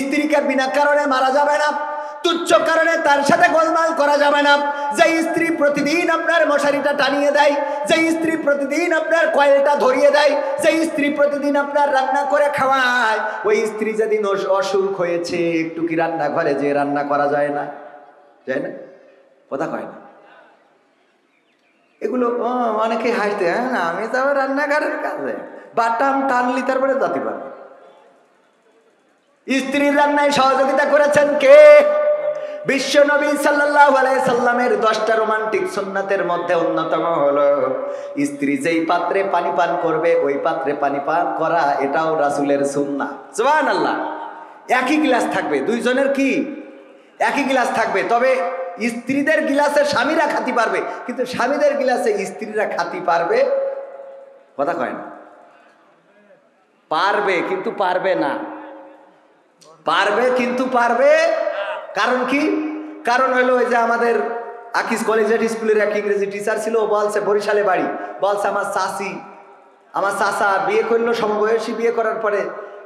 স্ত্রীকে বিনা কারণে মারা যাবে না, তুচ্ছ কারণে তার সাথে গোলমাল করা যাবে না। যে স্ত্রী প্রতিদিন আপনার মশারিটা টানিয়ে দেয়, যে স্ত্রী প্রতিদিন আপনার কয়েলটা ধরিয়ে দেয়, যে স্ত্রী প্রতিদিন আপনার রান্না করে খাওয়ায়, ওই স্ত্রী যেদিন অসুখ হয়েছে, একটু কি রান্নাঘরে যে রান্না করা যায় না? যায় না? কথা কয় না। এগুলো অনেকে হাসতে, হ্যাঁ না আমি তো আবার রান্নাঘরের কাজে বাটাম টানলি তারপরে যাতে পারবে। স্ত্রীর রান্নায় সহযোগিতা করেছেন কে? বিশ্ব নবী সাল্লাল্লাহু আলাইহি সাল্লামের 10টা রোমান্টিক সুন্নাতের মধ্যে অন্যতম হলো স্ত্রী যেই পাত্রে পানি পান করবে ওই পাত্রে পানি পান করা, এটাও রাসূলের সুন্নাহ। সুবহানাল্লাহ। একই গ্লাস থাকবে, দুইজনের কি একই গ্লাস থাকবে, তবে স্ত্রীদের গ্লাসে স্বামীরা খাতি পারবে, কিন্তু স্বামীদের গ্লাসে স্ত্রীরা খাতি পারবে? কথা কয় না। পারবে কিন্তু পারবে না, পারবে কিন্তু পারবে। কারণ কি? কারণ হলো ওই যে আমাদের আকিস কলেজিয়েট স্কুলের এক ইংরেজি টিচার ছিল, বলছে বরিশালে বাড়ি, বলছে আমার চাচা বিয়ে করলো, সমবয়সী বিয়ে করার পরে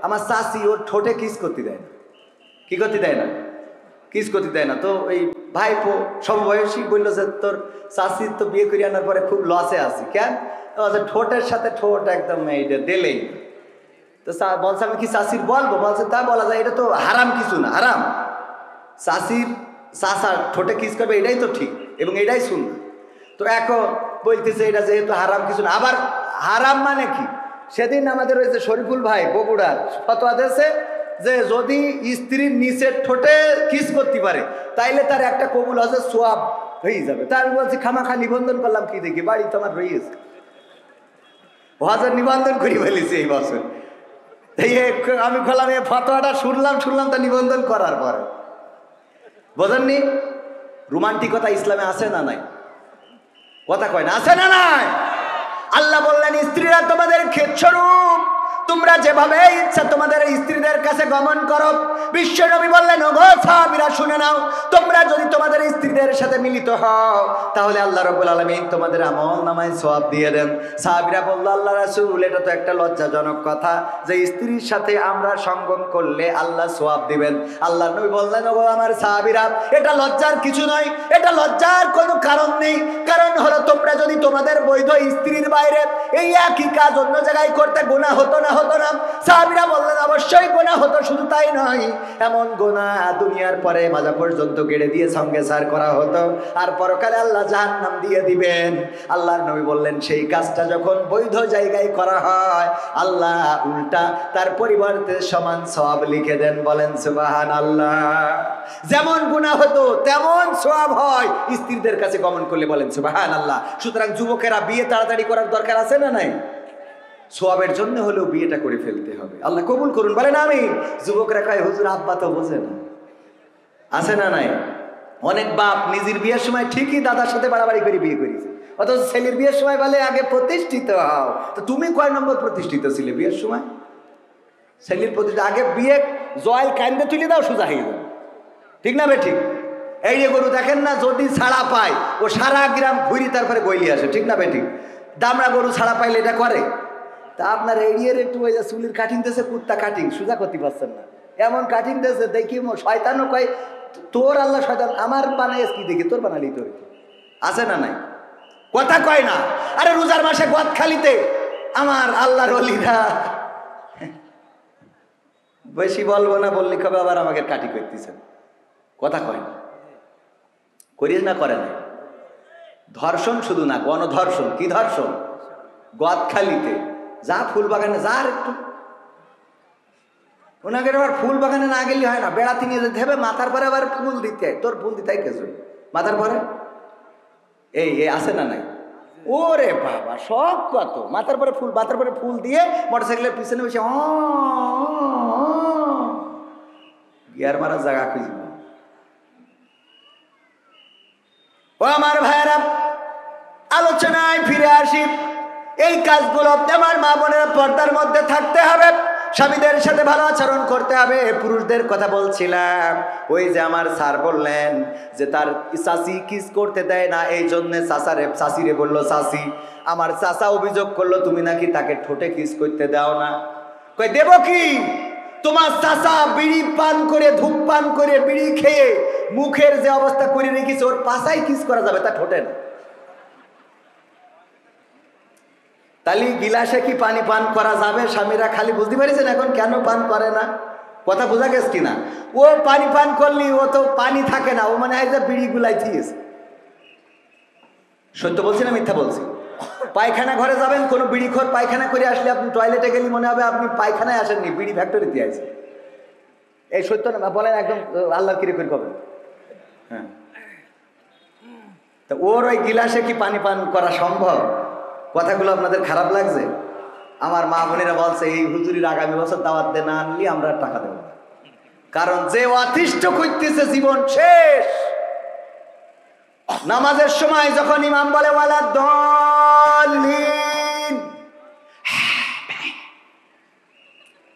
আমার চাচি ওর ঠোঁটে কিস করতে দেয় না। কি করতে দেয় না? কিস করতে দেয় না। তো ওই ভাইপো সমবয়সী বললো যে তোর চাচি তো বিয়ে করে আনার পরে খুব লসে আছি। কেন? ঠোঁটের সাথে ঠোঁট একদম এইটা দিলেই। তো বলছে আমি কি চাচির বলবো? বলছে তা বলা যায়, এটা তো হারাম কিছু না। হারাম চাচার ঠোঁটে কিস করবে, এটাই তো ঠিক এবং এটাই সুন্নাহ। তো এখন বলতেছে এটা যেহেতু হারাম কিছু না। আবার হারাম মানে কি? সেদিন আমাদের ওই যে শরীফুল ভাই বগুড়ার ফতোয়া দিয়েছে যে যদি স্ত্রীর নিচের ঠোঁটে কিস করতে পারে তাইলে তার একটা কবুল হজের সোয়াব হয়ে যাবে। তা আমি বলছি খামাখা নিবন্ধন করলাম কি দেখি, বাড়ি তো আমার রয়েছে, হজের নিবন্ধন করি ফেলেছি এই বছর। আমি বললাম এই ফতোয়াটা শুনলাম তা নিবন্ধন করার পরে। বোঝেননি? রোমান্টিকতা ইসলামে আছে না নাই? কথা কয় না, আছে না নাই? আল্লাহ বললেন স্ত্রীরা তোমাদের ক্ষেতস্বরূপ, তোমরা যেভাবে ইচ্ছা তোমাদের স্ত্রীদের কাছে গমন করো। বিশ্ব নবী বললেন ওগো সাহাবীরা শুনে নাও, তোমরা যদি তোমাদের স্ত্রীদের সাথে মিলিত হও তাহলে আল্লাহ রাব্বুল আলামিন তোমাদের আমলনামায় সওয়াব দিয়ে দেন। সাহাবীরা বলল আল্লাহ রাসূল এটা তো একটা লজ্জাজনক কথা যে স্ত্রীর সাথে আমরা সঙ্গম করলে আল্লাহ সওয়াব দিবেন। আল্লাহ নবী বললেন ওগো আমার সাহাবীরা এটা লজ্জার কিছু নয়, এটা লজ্জার কোনো কারণ নেই। কারণ হলো তোমরা যদি তোমাদের বৈধ স্ত্রীর বাইরে এই একই কাজ অন্য জায়গায় করতে গুনাহ হতো না? সাহাবীরা বললেন অবশ্যই গুনাহ হতো, শুধু তাই নয় এমন গুনাহ দুনিয়ার পরে মাজা পর্যন্ত গেড়ে দিয়ে সঙ্গে সার করা হতো, আর পরকালে আল্লাহ জাহান্নাম দিয়ে দিবেন। আল্লাহর নবী বললেন সেই কাজটা যখন বৈধ জায়গায় করা হয় আল্লাহ উল্টা তার পরিবর্তে সমান সওয়াব লিখে দেন। বলেন সুবহানাল্লাহ। যেমন গুনাহ হতো তেমন সওয়াব হয় স্ত্রীদের কাছে গমন করলে। বলেন সুবহানাল্লাহ। সুতরাং যুবকেরা বিয়ে তাড়াতাড়ি করার দরকার আছে না নাই? সোয়াবের জন্য হলেও বিয়েটা করে ফেলতে হবে। আল্লাহ কবুল করুন, বলেন আমিন। যুবকরা কয় হুজুর আব্বা তো বোঝে না, আছে না নাই? অনেক বাপ নিজের বিয়ের সময় ঠিকই দাদার সাথে বাড়াবাড়ি করে বিয়ে করেছে, অথচ ছেলের বিয়ের সময় বলে আগে প্রতিষ্ঠিত হও। তো তুমি কয় নম্বর প্রতিষ্ঠিত ছিলে বিয়ের সময়? ছেলের প্রতিষ্ঠিত আগে বিয়ে জয়েল কান্দে তুলে দাও, সোজা হয়ে যাবে। ঠিক না বে ঠিক? এই যে গরু দেখেন না, যদি ছাড়া পায় ও সারা গ্রাম ঘুরি তারপরে বইলি আসে। ঠিক না বে ঠিক? দামড়া গরু ছাড়া পাইলে এটা করে। তা আপনার এড়িয়ে একটু ওই যে চুলির কাটিং দিয়েছে, কুত্তা কাটিং সোজা করতে পারছেন না, এমন কাটিং দিয়েছে দেখি শয়তানও কয় তোর আল্লাহ শয়তান আমার বানাইস কি দেখি তোর বানালি তোর। আছে না নাই? কথা কয় না। আরে রোজার মাসে গদখালিতে আমার আল্লাহর ওলিরা, বেশি বলবো না, বললি কবে আবার আমাকে কাটি করতেছেন। কথা কয় না। করিস না করে না। ধর্ষণ শুধু না, গণধর্ষণ। কি ধর্ষণ? গদখালিতে যা ফুল বাগানে যার একটু ওনাকে আবার ফুল বাগানে না গেলে হয় না, বেড়াতে নিয়ে যেতে হবে, মাথার পরে আবার ফুল দিতে হয়। তোর ফুল দিতে হয় কে? মাথার পরে এই আছে না নাই? ওরে বাবা, সব কত! মাথার পরে ফুল দিয়ে মোটরসাইকেলের পিছনে বসে গিয়ার মারার জায়গা খুঁজব। ও আমার ভাইয়েরা, আলোচনায় ফিরে আসি। এই কাজগুলো আমার মা বোনেরা পর্দার মধ্যে থাকতে হবে, স্বামীদের সাথে ভালো আচরণ করতে হবে। পুরুষদের কথা বলছিলাম, ওই যে আমার স্যার বললেন যে তার চাচি কিস করতে দেয় না, এই জন্য চাচিরে বললো চাচি। আমার চাচা অভিযোগ করলো তুমি নাকি তাকে ঠোঁটে কিস করতে দাও না। কই দেব কি? তোমার চাচা বিড়ি পান করে, ধূপ পান করে, বিড়ি খেয়ে মুখের যে অবস্থা করে রেখেছে, ওর পাশায় কিস করা যাবে, তা ঠোঁটে না। তাহলে গিলাসে কি পানি পান করা যাবে? স্বামীরা খালি বুঝতে পারছেন এখন কেন পান করে না? কথা বোঝা গেছে কিনা? ও পানি পান করলি ও তো পানি থাকে না, ও মানে হয় যে বিড়ি গুলাই দিয়েছে। সত্য বলছি না মিথ্যা বলছি? পায়খানা ঘরে যাবেন, কোনো বিড়িখোর পায়খানা করে আসলে আপনি টয়লেটে গেলে মনে হবে আপনি পায়খানায় আসেননি, বিড়ি ফ্যাক্টরিতে আছে। এই সত্য না বলেন, একদম আল্লাহর কিরে করে কবেন? হ্যাঁ, তো ওর ওই গিলাসে কি পানি পান করা সম্ভব? কথাগুলো আপনাদের খারাপ লাগছে? আমার মা বোনেরা বলছে এই হুজুরির আগামী বছর দাওয়াত দে, না আনলি আমরা টাকা দেব না। কারণ যে অতিষ্ঠ করতেছে জীবন শেষ। নামাজের সময় যখন ইমাম বলে ওয়ালা দলিন,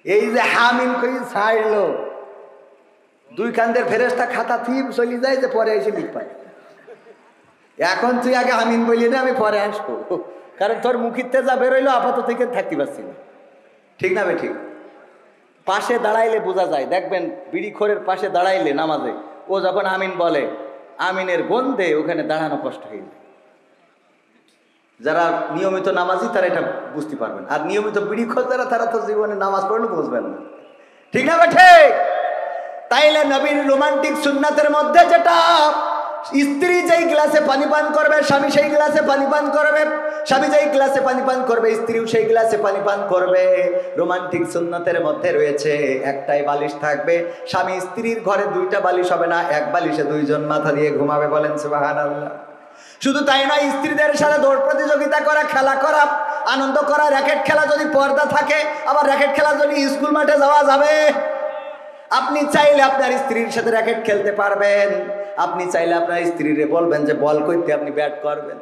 এই যে হামিন কই ছাড়লো, দুই কান্দের ফেরেশতা খাতা থিপ চলে যায় যে পরে এসে লিখ পায়। এখন তুই আগে হামিন বলি না, আমি পরে আসবো, কারণ তোর মুখিতে যা বেরোইলো আপাতত থেকে থাকতে পারছি না। ঠিক না বে ঠিক? পাশে দাঁড়াইলে বোঝা যায়, দেখবেন বিড়িখোরের পাশে দাঁড়াইলে নামাজে ও যখন আমিন বলে, আমিনের গন্ধে ওখানে দাঁড়ানো কষ্ট হয়ে যায়। যারা নিয়মিত নামাজি তারা এটা বুঝতে পারবেন, আর নিয়মিত বিড়িখোর যারা তারা তো জীবনে নামাজ পড়লে বুঝবেন না। ঠিক না বে ঠিক? তাইলে নবীর রোমান্টিক সুন্নাতের মধ্যে যেটা, স্ত্রী যেই গ্লাসে পানি পান করবে স্বামী সেই গ্লাসে পানি পান করবে, স্বামী যেই গ্লাসে পানি পান করবে স্ত্রীও সেই গ্লাসে পানি পান করবে। রোমান্টিক সুন্নতের মধ্যে রয়েছে একটাই বালিশ থাকবে, স্বামী স্ত্রীর ঘরে দুইটা বালিশ হবে না, এক বালিশে দুইজন মাথা দিয়ে ঘুমাবে। বলেন সুবহানাল্লাহ। শুধু তাই নয়, স্ত্রীদের সাথে দৌড় প্রতিযোগিতা করা, খেলা করা, আনন্দ করা। র্যাকেট খেলা যদি পর্দা থাকে, আবার র্যাকেট খেলা যদি স্কুল মাঠে যাওয়া যাবে। আপনি চাইলে আপনার স্ত্রীর সাথে র্যাকেট খেলতে পারবেন, আপনি চাইলে আপনার স্ত্রীরে বলবেন যে বল করতে, আপনি ব্যাট করবেন।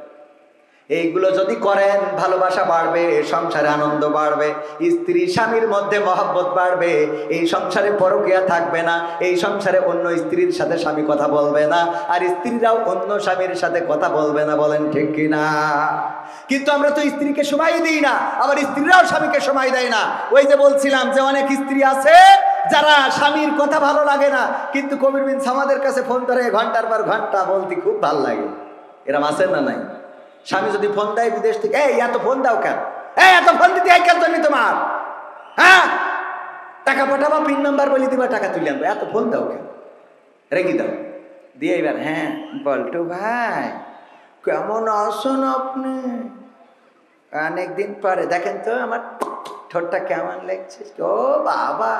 এইগুলো যদি করেন ভালোবাসা বাড়বে, সংসারে আনন্দ বাড়বে, স্ত্রী স্বামীর মধ্যে মহব্বত বাড়বে, এই সংসারে পরকীয়া থাকবে না, এই সংসারে অন্য স্ত্রীর সাথে স্বামী কথা বলবে না, আর স্ত্রীরাও অন্য স্বামীর সাথে কথা বলবে না। বলেন ঠিক কিনা? কিন্তু আমরা তো স্ত্রীকে সময় দিই না, আবার স্ত্রীরাও স্বামীকে সময় দেয় না। ওই যে বলছিলাম যে অনেক স্ত্রী আছে যারা স্বামীর কথা ভালো লাগে না, কিন্তু কবির বিন সামাদের কাছে ফোন করে ঘন্টার পর ঘন্টা বলতে খুব ভালো লাগে। এরম আছেন না নাই? স্বামী যদি ফোন দেয় বিদেশ থেকে, এই এত ফোন দাও কেন, এই এত ফোন দিতে কেন জন্য তোমার, হ্যাঁ টাকা পাঠাবা, পিন নাম্বার বলে দিবা, টাকা তুলে আনবো, এত ফোন দাও কেন, রেখে দাও দিয়ে এবার, হ্যাঁ বল্টু ভাই কেমন আছেন আপনি, অনেকদিন পরে দেখেন তো আমার ঠোঁটটা কেমন লাগছে। ও বাবা,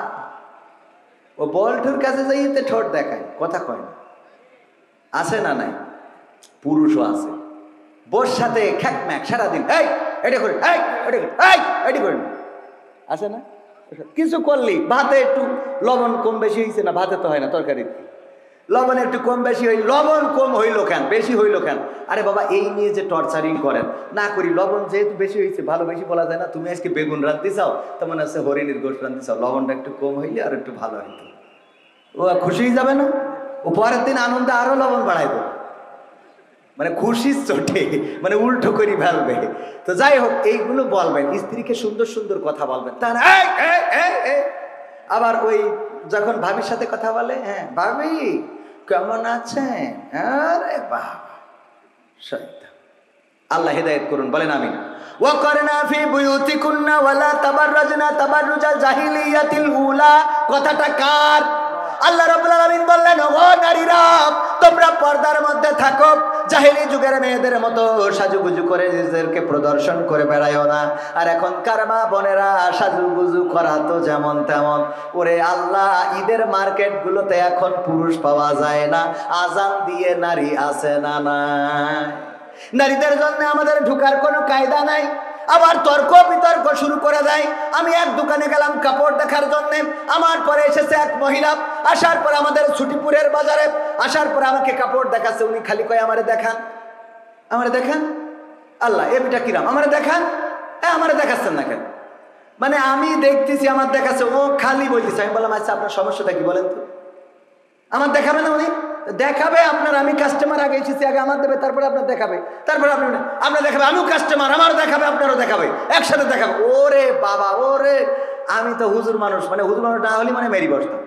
ও বল্টুর কাছে যাইতে ঠোঁট দেখায়, কথা কয় না। আছে না নাই? পুরুষও আছে, বোর সাথে খ্যাকম্যাক সারাদিন, এই এটা করে, এই এটা করে, এই এটি করে, আছে না? কিছু করলি, ভাতে একটু লবণ কম বেশি হয়েছে না, ভাতে তো হয় না, তরকারিতে লবণ একটু কম বেশি হইল, লবণ কম হইলো কেন, বেশি হইলো কেন? আরে বাবা এই নিয়ে যে টর্চারিং করেন না করি, লবণ যেহেতু বেশি হয়েছে, ভালো বেশি বলা যায় না। তুমি আজকে বেগুন রাঁধতে চাও, তেমন আছে হরিণের গোশ রাঁধতে চাও, লবণটা একটু কম হইলে আর একটু ভালো হইতো, ও খুশি হয়ে যাবে না? ও পরের দিন আনন্দে আরো লবণ বাড়াই দেবে, মানে খুশির চোটে, মানে উল্টো করি ফেলবে। তো যাই হোক, এইগুলো বলবেন, স্ত্রীকে সুন্দর সুন্দর কথা বলবেন। তার আবার ওই যখন ভাবির সাথে কথা বলে, হ্যাঁ ভাবি কেমন আছেন, আরে বাবা শয়তান। আল্লাহ হেদায়েত করুন, বলেন আমিন। ওয়াকরনা ফি বুয়ুতিকুন্না ওয়ালা তাবাররাজনা তাবাররুজাল জাহিলিয়াতিল উলা, কথাটা কার? আল্লাহ রাব্বুল আলামিন বললেন, ও নারীরা তোমরা পর্দার মধ্যে থাকো, জাহেলি যুগের মেয়েদের মতো সাজুগুজু করে নিজেদেরকে প্রদর্শন করে বেড়ায়ও না। আর এখনকার মা বোনেরা সাজুগুজু করা তো যেমন তেমন। ওরে আল্লাহ, ঈদের মার্কেটগুলোতে এখন পুরুষ পাওয়া যায় না, আজান দিয়ে নারী আছে না নাই? নারীদের জন্য আমাদের ঢুকার কোনো কায়দা নাই। আবার তর্ক বিতর্ক শুরু করে দেয়। আমি এক দোকানে গেলাম কাপড় দেখার জন্য, আমার পরে এসেছে এক মহিলা, আসার পর আমাদের ছুটিপুরের বাজারে আসার পর আমাকে কাপড় দেখাচ্ছে। উনি খালি কয় আমারে দেখান, আমারে দেখান। আল্লাহ, এটা কিরাম, আমারে দেখান। আমারে দেখাচ্ছেন না কেন? মানে আমি দেখতেছি আমার দেখাচ্ছে, ও খালি বলতেছে। আমি বললাম আচ্ছা আপনার সমস্যাটা কি বলেন তো? আমার দেখাবে না উনি? দেখাবে আপনার, আমি কাস্টমার আগে এসেছি, আগে আমার দেবে, তারপরে আপনার দেখাবে, তারপরে আপনার দেখাবে, আমিও কাস্টমার, আমারও দেখাবে, আপনারও দেখাবে, একসাথে দেখাবে। ওরে বাবা, ওরে আমি তো হুজুর মানুষ, মানে হুজুর মানুষ না হলে মানে মেরি বসতাম।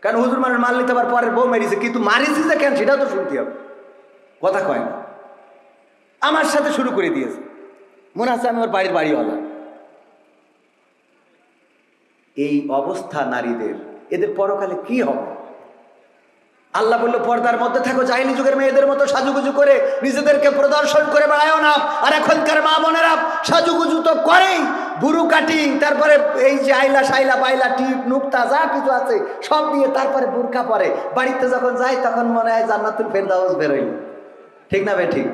কারণ হুজুর মানুষ মারলে তো আবার পরের বউ মেরিছে, কিন্তু মারিছি যে কেন সেটাও তো শুনতে হবে। কথা কয় না, আমার সাথে শুরু করে দিয়েছে, মনে আছে আমি ওর বাড়িওয়ালা। এই অবস্থা নারীদের, এদের পরকালে কি হবে? আল্লাহ বললো পর্দার মধ্যে থাকো, জাহেলি যুগের মেয়েদের মতো সাজুগুজু করে নিজেদেরকে প্রদর্শন করে বেড়ায়ও না। আর এখনকার মা বোনেরা সাজুগুজু তো করেই, বুরু কাটিং, তারপরে এই যে আইলা সাইলা বাইলা টিপ নুক্তা যা কিছু আছে সব দিয়ে তারপরে বুরকা পরে। বাড়িতে যখন যায় তখন মনে হয় জান্নাতুল ফেরদাউস বেরোইল, ঠিক না বে ঠিক?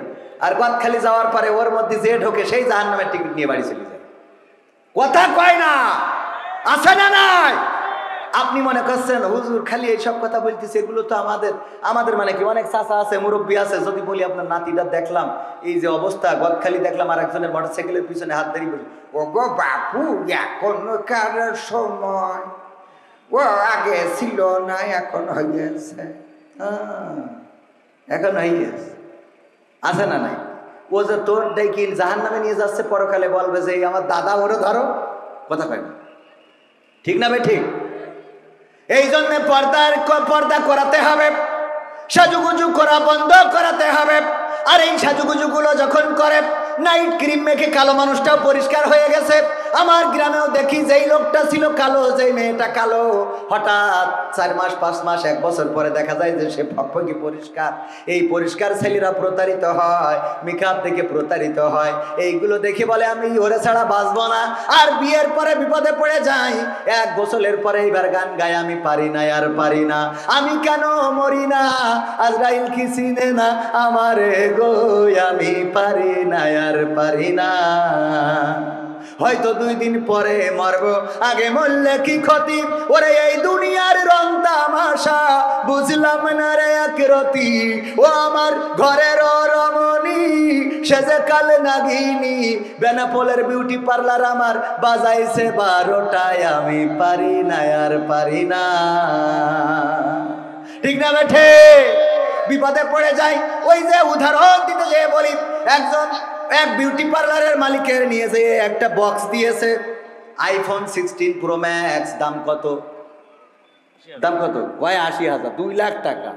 আর গদখালি যাওয়ার পরে ওর মধ্যে যে ঢোকে সেই জাহান্নামের টিকিট নিয়ে বাড়ি চলে যায়। কথা কয় না, আছে না নাই? আপনি মনে করছেন হুজুর খালি এইসব কথা বলতেছে, এগুলো তো আমাদের মানে কি অনেক চাচা আছে, মুরব্বী আছে। যদি বলি আপনার নাতিটা দেখলাম এই যে অবস্থা, গদখালি দেখলাম আর একজনের মোটরসাইকেলের পিছনে হাত ধরি বলি, ও গো বাপু, এখনকার সময় ও আগে ছিল না, এখন হয়েছে, এখন হয়েছে। আছে না নাই? ও যে তোর ডাইকিল জাহান্নামে নিয়ে যাচ্ছে, পরকালে বলবে যে আমার দাদা ওরে ধরো। কথা কয় না, ঠিক না ভাই ঠিক? এই জন্য পর্দা করাতে হবে, সাজুগুজু করা বন্ধ করাতে হবে। আর এই সাজুগুজুগুলো যখন করে, নাইট ক্রিম মেখে কালো মানুষটাও পরিষ্কার হয়ে গেছে। আমার গ্রামেও দেখি যেই লোকটা ছিল কালো, যেই মেয়েটা কালো, হঠাৎ 4 মাস 5 মাস 1 বছর পরে দেখা যায় যে সে ফকফকি পরিষ্কার। এই পরিষ্কার ছেলেরা প্রতারিত হয়, মেকআপ দেখে প্রতারিত হয়। এইগুলো দেখে বলে আমি ওরে ছাড়া বাঁচবো না। আর বিয়ের পরে বিপদে পড়ে যাই, 1 গোসলের পরে এইবার গান গায়, আমি পারি না আর পারি না, আমি কেন মরি না, আজরাইল কি চিনে না আমারে গো, আমি পারি না আর পারি না। হয়তো 2 দিন পরে মরবো, আগে মরলে কি ক্ষতি? ওরে এই দুনিয়ার রং তামাশা বুঝলাম না রে একরতি, ও আমার ঘরের রমণী সে যে কাল নাগিনী, বেনাপোলের বিউটি পার্লার আমার বাজাইছে 12টায়, আমি পারি না আর পারি না। ঠিক না বেঠে? বিপদে পড়ে যায়। ওই যে উদাহরণ দিতে যে বলি, এক বিউটি পার্লারের মালিকের নিয়ে যে একটা বক্স দিয়েছে, আইফোন 16 প্রো ম্যাক্স। দাম কত? দাম কত? কয় 80,000, 2 লাখ টাকা,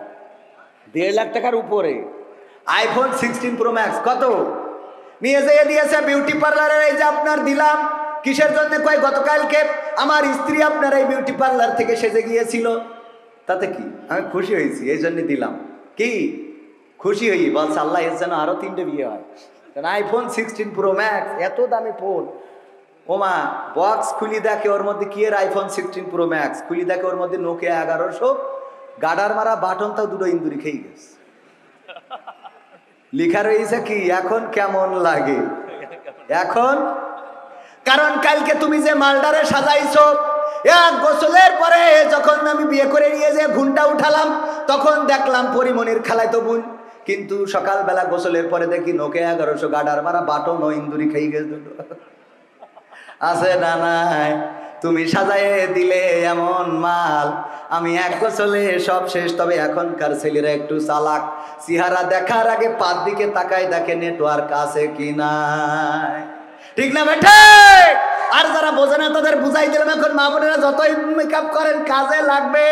1.5 লাখ টাকার উপরে আইফোন 16 প্রো ম্যাক্স। কত নিয়ে যেয়ে দিয়েছে বিউটি পার্লারের। এই যে আপনার দিলাম, কিসের জন্য? কয় গতকালকে আমার স্ত্রী আপনার এই বিউটি পার্লার থেকে সেজে গিয়েছিল। তাতে কি, আমি খুশি হয়েছি, এই জন্য দিলাম। কি খুশি হই? বলছে আল্লাহ এর যেন আরো 3টে বিয়ে হয়। কারণ আইফোন 16 প্রো ম্যাক্স এত দামি ফোন। ওমা বক্স খুলি দেখে ওর মধ্যে কি এর আইফোন 16 প্রো ম্যাক্স, খুলি দেখে ওর মধ্যে নোকিয়া 1100, গাডার মারা বাটনটাও 2 ইন্দুরি খেয়ে গেছে। লেখা রয়েছে কি, এখন কেমন লাগে এখন? কারণ কালকে তুমি যে মালদারে সাজাইছো, 1 গোসলের পরে যখন আমি বিয়ে করে নিয়ে যে ঘুমটা উঠালাম, তখন দেখলাম পরিমনির খালাতো বোন। কিন্তু সকালবেলা গোসলের পরে দেখি নোকিয়া 1100, গাডার মারা বাটন ও ইন্দুরি খেয়ে গেছে দুটো। আছে না নাই? তুমি সাজায়ে দিলে এমন মাল, আমি 1 গোসলে সব শেষ। তবে এখনকার ছেলেরা একটু চালাক, চেহারা দেখার আগে পাত দিকে তাকায়, দেখে নেটওয়ার্ক আছে কি নাই। ঠিক না বেঠে? আর যারা বোঝে না তাদের বুঝাই দিলাম, এখন মা বোনেরা যতই মেকআপ করেন কাজে লাগবে।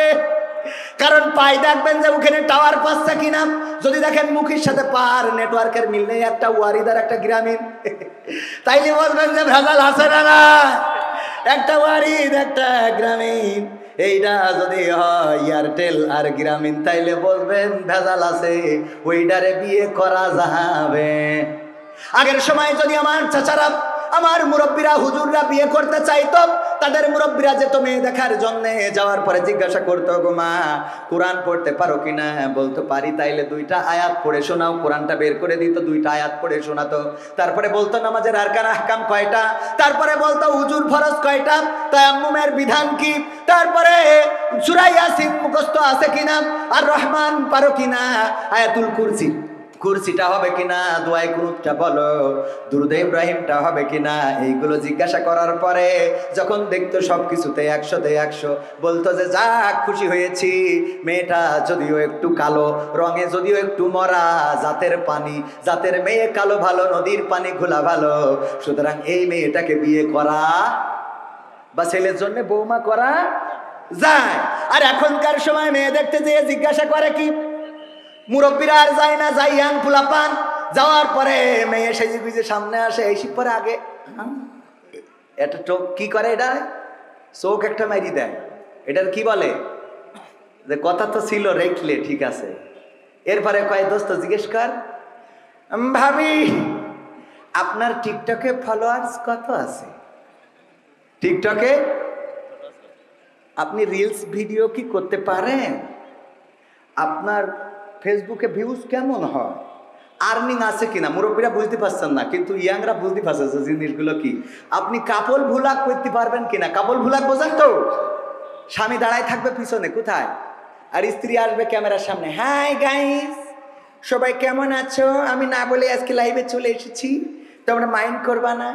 কারণ পাই দেখবেন যে ওখানে টাওয়ার পাচ্ছে কিনা। যদি দেখেন মুখের সাথে পার নেটওয়ার্কের মিল নেই, একটা ওয়ারিদার একটা গ্রামীণ, তাইলে বলবেন যে ভেজাল আছে না না। একটা ওয়ারিদ একটা গ্রামীণ, এইটা যদি হয় এয়ারটেল আর গ্রামীণ তাইলে বলবেন ভেজাল আছে, ওইটারে বিয়ে করা যাবে। আগের সময় যদি আমার চাচারা, আমার মুরব্বীরা, হুজুররা বিয়ে করতে চাইতো, তাদের মুরব্বীরা যেত মেয়ে দেখার জন্য, যাওয়ার পরে জিজ্ঞাসা করতো, গো মা কোরআন পড়তে পারো কিনা? বলতো পারি। তাইলে 2টা আয়াত পড়ে শোনাও। কোরআনটা বের করে দিত, 2টা আয়াত পড়ে শোনাতো। তারপরে বলতো নামাজের আরকান আহকাম কয়টা, তারপরে বলতো উজুর ফরজ কয়টা, তায়াম্মুমের বিধান কি, তারপরে সূরা ইয়াসিন মুখস্থ আছে কিনা, আর রহমান পারো কিনা, আয়াতুল কুরসিটা হবে কিনা, দোয়ায়ে কুনুতটা বলো, দুরুদে ইব্রাহিমটা হবে কিনা, এইগুলো জিজ্ঞাসা করার পরে যখন দেখতো সবকিছুতে 100তে 100, বলতো যে যাক খুশি হয়েছি। মেয়েটা যদিও একটু কালো, রঙে যদিও একটু মরা, জাতের মেয়ে কালো ভালো, নদীর পানি ঘোলা ভালো, সুতরাং এই মেয়েটাকে বিয়ে করা বা ছেলের জন্য বৌমা করা যায়। আর এখনকার সময় মেয়ে দেখতে যেয়ে জিজ্ঞাসা করে কি, মুরব্বীরা আর যায় না, যাই ইয়াং পোলাপান। যাওয়ার পরে মেয়ে সেজে গুজে সামনে আসে, এই পরে আগে এটা চোখ কি করে, এটা চোখ একটা মারি দেয়। এটার কি বলে, যে কথা তো ছিল রেখলে ঠিক আছে। এরপরে কয় দোস্ত জিজ্ঞেস কর, ভাবি আপনার টিকটকে ফলোয়ার্স কত আছে? টিকটকে আপনি রিলস ভিডিও কি করতে পারেন? আপনার ফেসবুকে ভিউজ কেমন হয়? আর্নিং আছে কিনা? মুরব্বীরা বুঝতে পারছেন না, কিন্তু ইয়াংরা বুঝতে পারছে জিনিসগুলো কি। আপনি কাপল ভুলাক করতে পারবেন কিনা? কাপল ভুলাক বোঝেন তো? স্বামী দাঁড়ায় থাকবে পিছনে কোথায়, আর স্ত্রী আসবে ক্যামেরার সামনে, হাই গাইস সবাই কেমন আছো, আমি না বলে আজকে লাইভে চলে এসেছি, তোমরা মাইন্ড করবা না,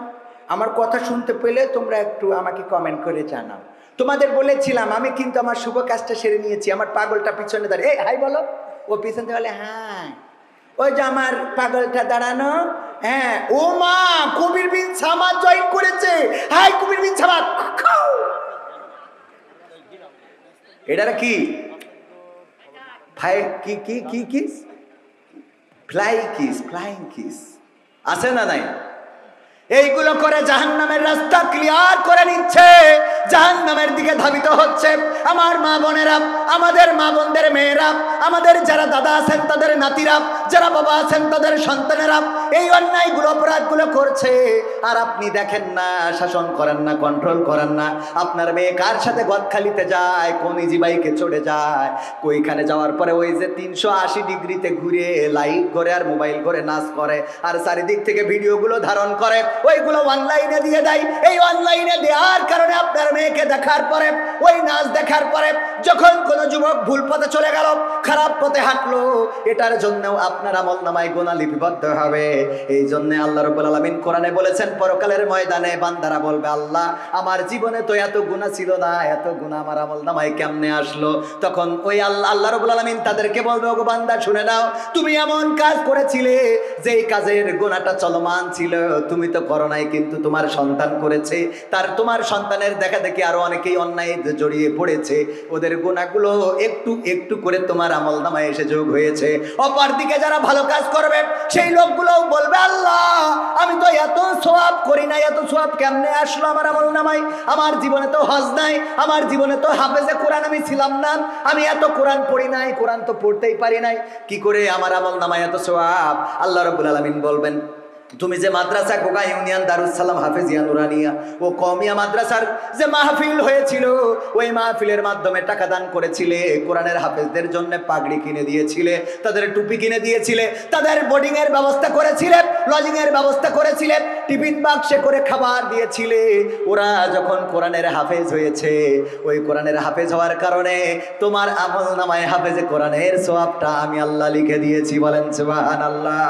আমার কথা শুনতে পেলে তোমরা একটু আমাকে কমেন্ট করে জানাও। তোমাদের বলেছিলাম আমি কিন্তু আমার শুভ কাজটা সেরে নিয়েছি। আমার পাগলটা পিছনে দাঁড়িয়ে, এই হাই বলো, ও পিছনে বলে হ্যাঁ, ওই যে আমার পাগলটা দাঁড়ানো, হ্যাঁ। ও মা, কবির বিন সামাদ জয়েন করেছে, হাই কবির বিন সামাদ। এটার কি কি কি কি কিস, ফ্লাইং কিস আছে না নাই? এইগুলো করে জাহান্নামের রাস্তা ক্লিয়ার করে নিচ্ছে, জাহান্নামের দিকে ধাবিত হচ্ছে। আমার মা বোনেরা, আমাদের মা বোনদের মেয়েরা, আমাদের যারা দাদা আছেন তাদের নাতিরা, যারা বাবা আছেন তাদের সন্তানেরা এই অন্যায়গুলো অপরাধগুলো করছে। আর আপনি দেখেন না, শাসন করেন না, কন্ট্রোল করেন না। আপনার মেয়ে কার সাথে গদখালিতে যায়, কোন ইজি বাইকে চড়ে যায়, ওইখানে যাওয়ার পরে ওই যে 380 ডিগ্রিতে ঘুরে লাইট করে আর মোবাইল করে নাচ করে, আর চারিদিক থেকে ভিডিওগুলো ধারণ করে, ওইগুলো অনলাইনে দিয়ে দেয়। এই অনলাইনে দেওয়ার কারণে আপনার মেয়েকে দেখার পরে, ওই নাচ দেখার পরে যখন কোনো যুবক ভুল পথে চলে গেল, খারাপ পথে হাঁটলো, এটার জন্যও আপনার আমলনামায় গুনাহ লিপিবদ্ধ হবে। এই জন্য আল্লাহ রাব্বুল আলামিন কোরআনে বলেছেন, পরকালের ময়দানে বান্দারা বলবে, আল্লাহ আমার জীবনে তো এত গুনাহ ছিল না, এত গুনাহ আমার আমলনামায় কেমনে আসলো? তখন ওই আল্লাহ রাব্বুল আলামিন তাদেরকে বলবে, ওগো বান্দা শুনে নাও, তুমি এমন কাজ করেছিলে যেই কাজের গুনাহটা চলমান ছিল, তুমি তো করো নাই, কিন্তু তোমার সন্তান করেছে, তোমার সন্তানের দেখা দেখি আরো অনেকেই অন্যায় জড়িয়ে পড়েছে, ওদের গুনাহগুলো একটু একটু করে তোমার আমলনামায় এসে যোগ হয়েছে। অপরদিকে যারা ভালো কাজ করবে সেই লোকগুলোও বলবে, আল্লাহ আমি তো এত সওয়াব করি না, এত সওয়াব কেমনে আসলো আমার আমলনামায়? আমার জীবনে তো হজ নাই, আমার জীবনে তো হাফেজে কোরআন আমি ছিলাম না, আমি এত কোরআন পড়ি নাই, কোরআন তো পড়তেই পারি নাই, কি করে আমার আমলনামায় এত সওয়াব? আল্লাহ রাব্বুল আলামিন বলবেন, তুমি যে মাদ্রাসা কোকা ইউনিয়ন দারুস সালাম হাফেজিয়া নুরানিয়া ও কওমিয়া মাদ্রাসার যে মাহফিল হয়েছিল, ওই মাহফিলের মাধ্যমে টাকা দান করেছিলে, কোরআনের হাফেজদের জন্য পাগড়ি কিনে দিয়েছিলে, তাদের টুপি কিনে দিয়েছিলে, তাদের বোর্ডিং এর ব্যবস্থা করেছিলে, লজিং এর ব্যবস্থা করেছিলে, টিফিন বাক্সে করে খাবার দিয়েছিলে। ওরা যখন কোরআনের হাফেজ হয়েছে, ওই কোরআনের হাফেজ হওয়ার কারণে তোমার আমলনামায় হাফেজে কোরআনের সওয়াবটা আমি আল্লাহ লিখে দিয়েছি। বলেন সুবহানাল্লাহ।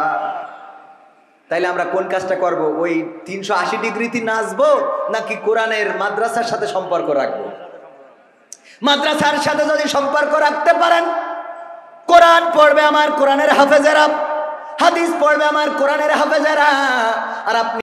তাইলে আমরা কোন কাজটা করব? ওই 380 ডিগ্রিতে নাচবো, নাকি কোরআনের মাদ্রাসার সাথে সম্পর্ক রাখবো? মাদ্রাসার সাথে যদি সম্পর্ক রাখতে পারেন, কোরআন পড়বে আমার কোরআনের হাফেজেরা, হাদিস পড়বে আমার কোরআনের হাফেজেরা, আর আপনি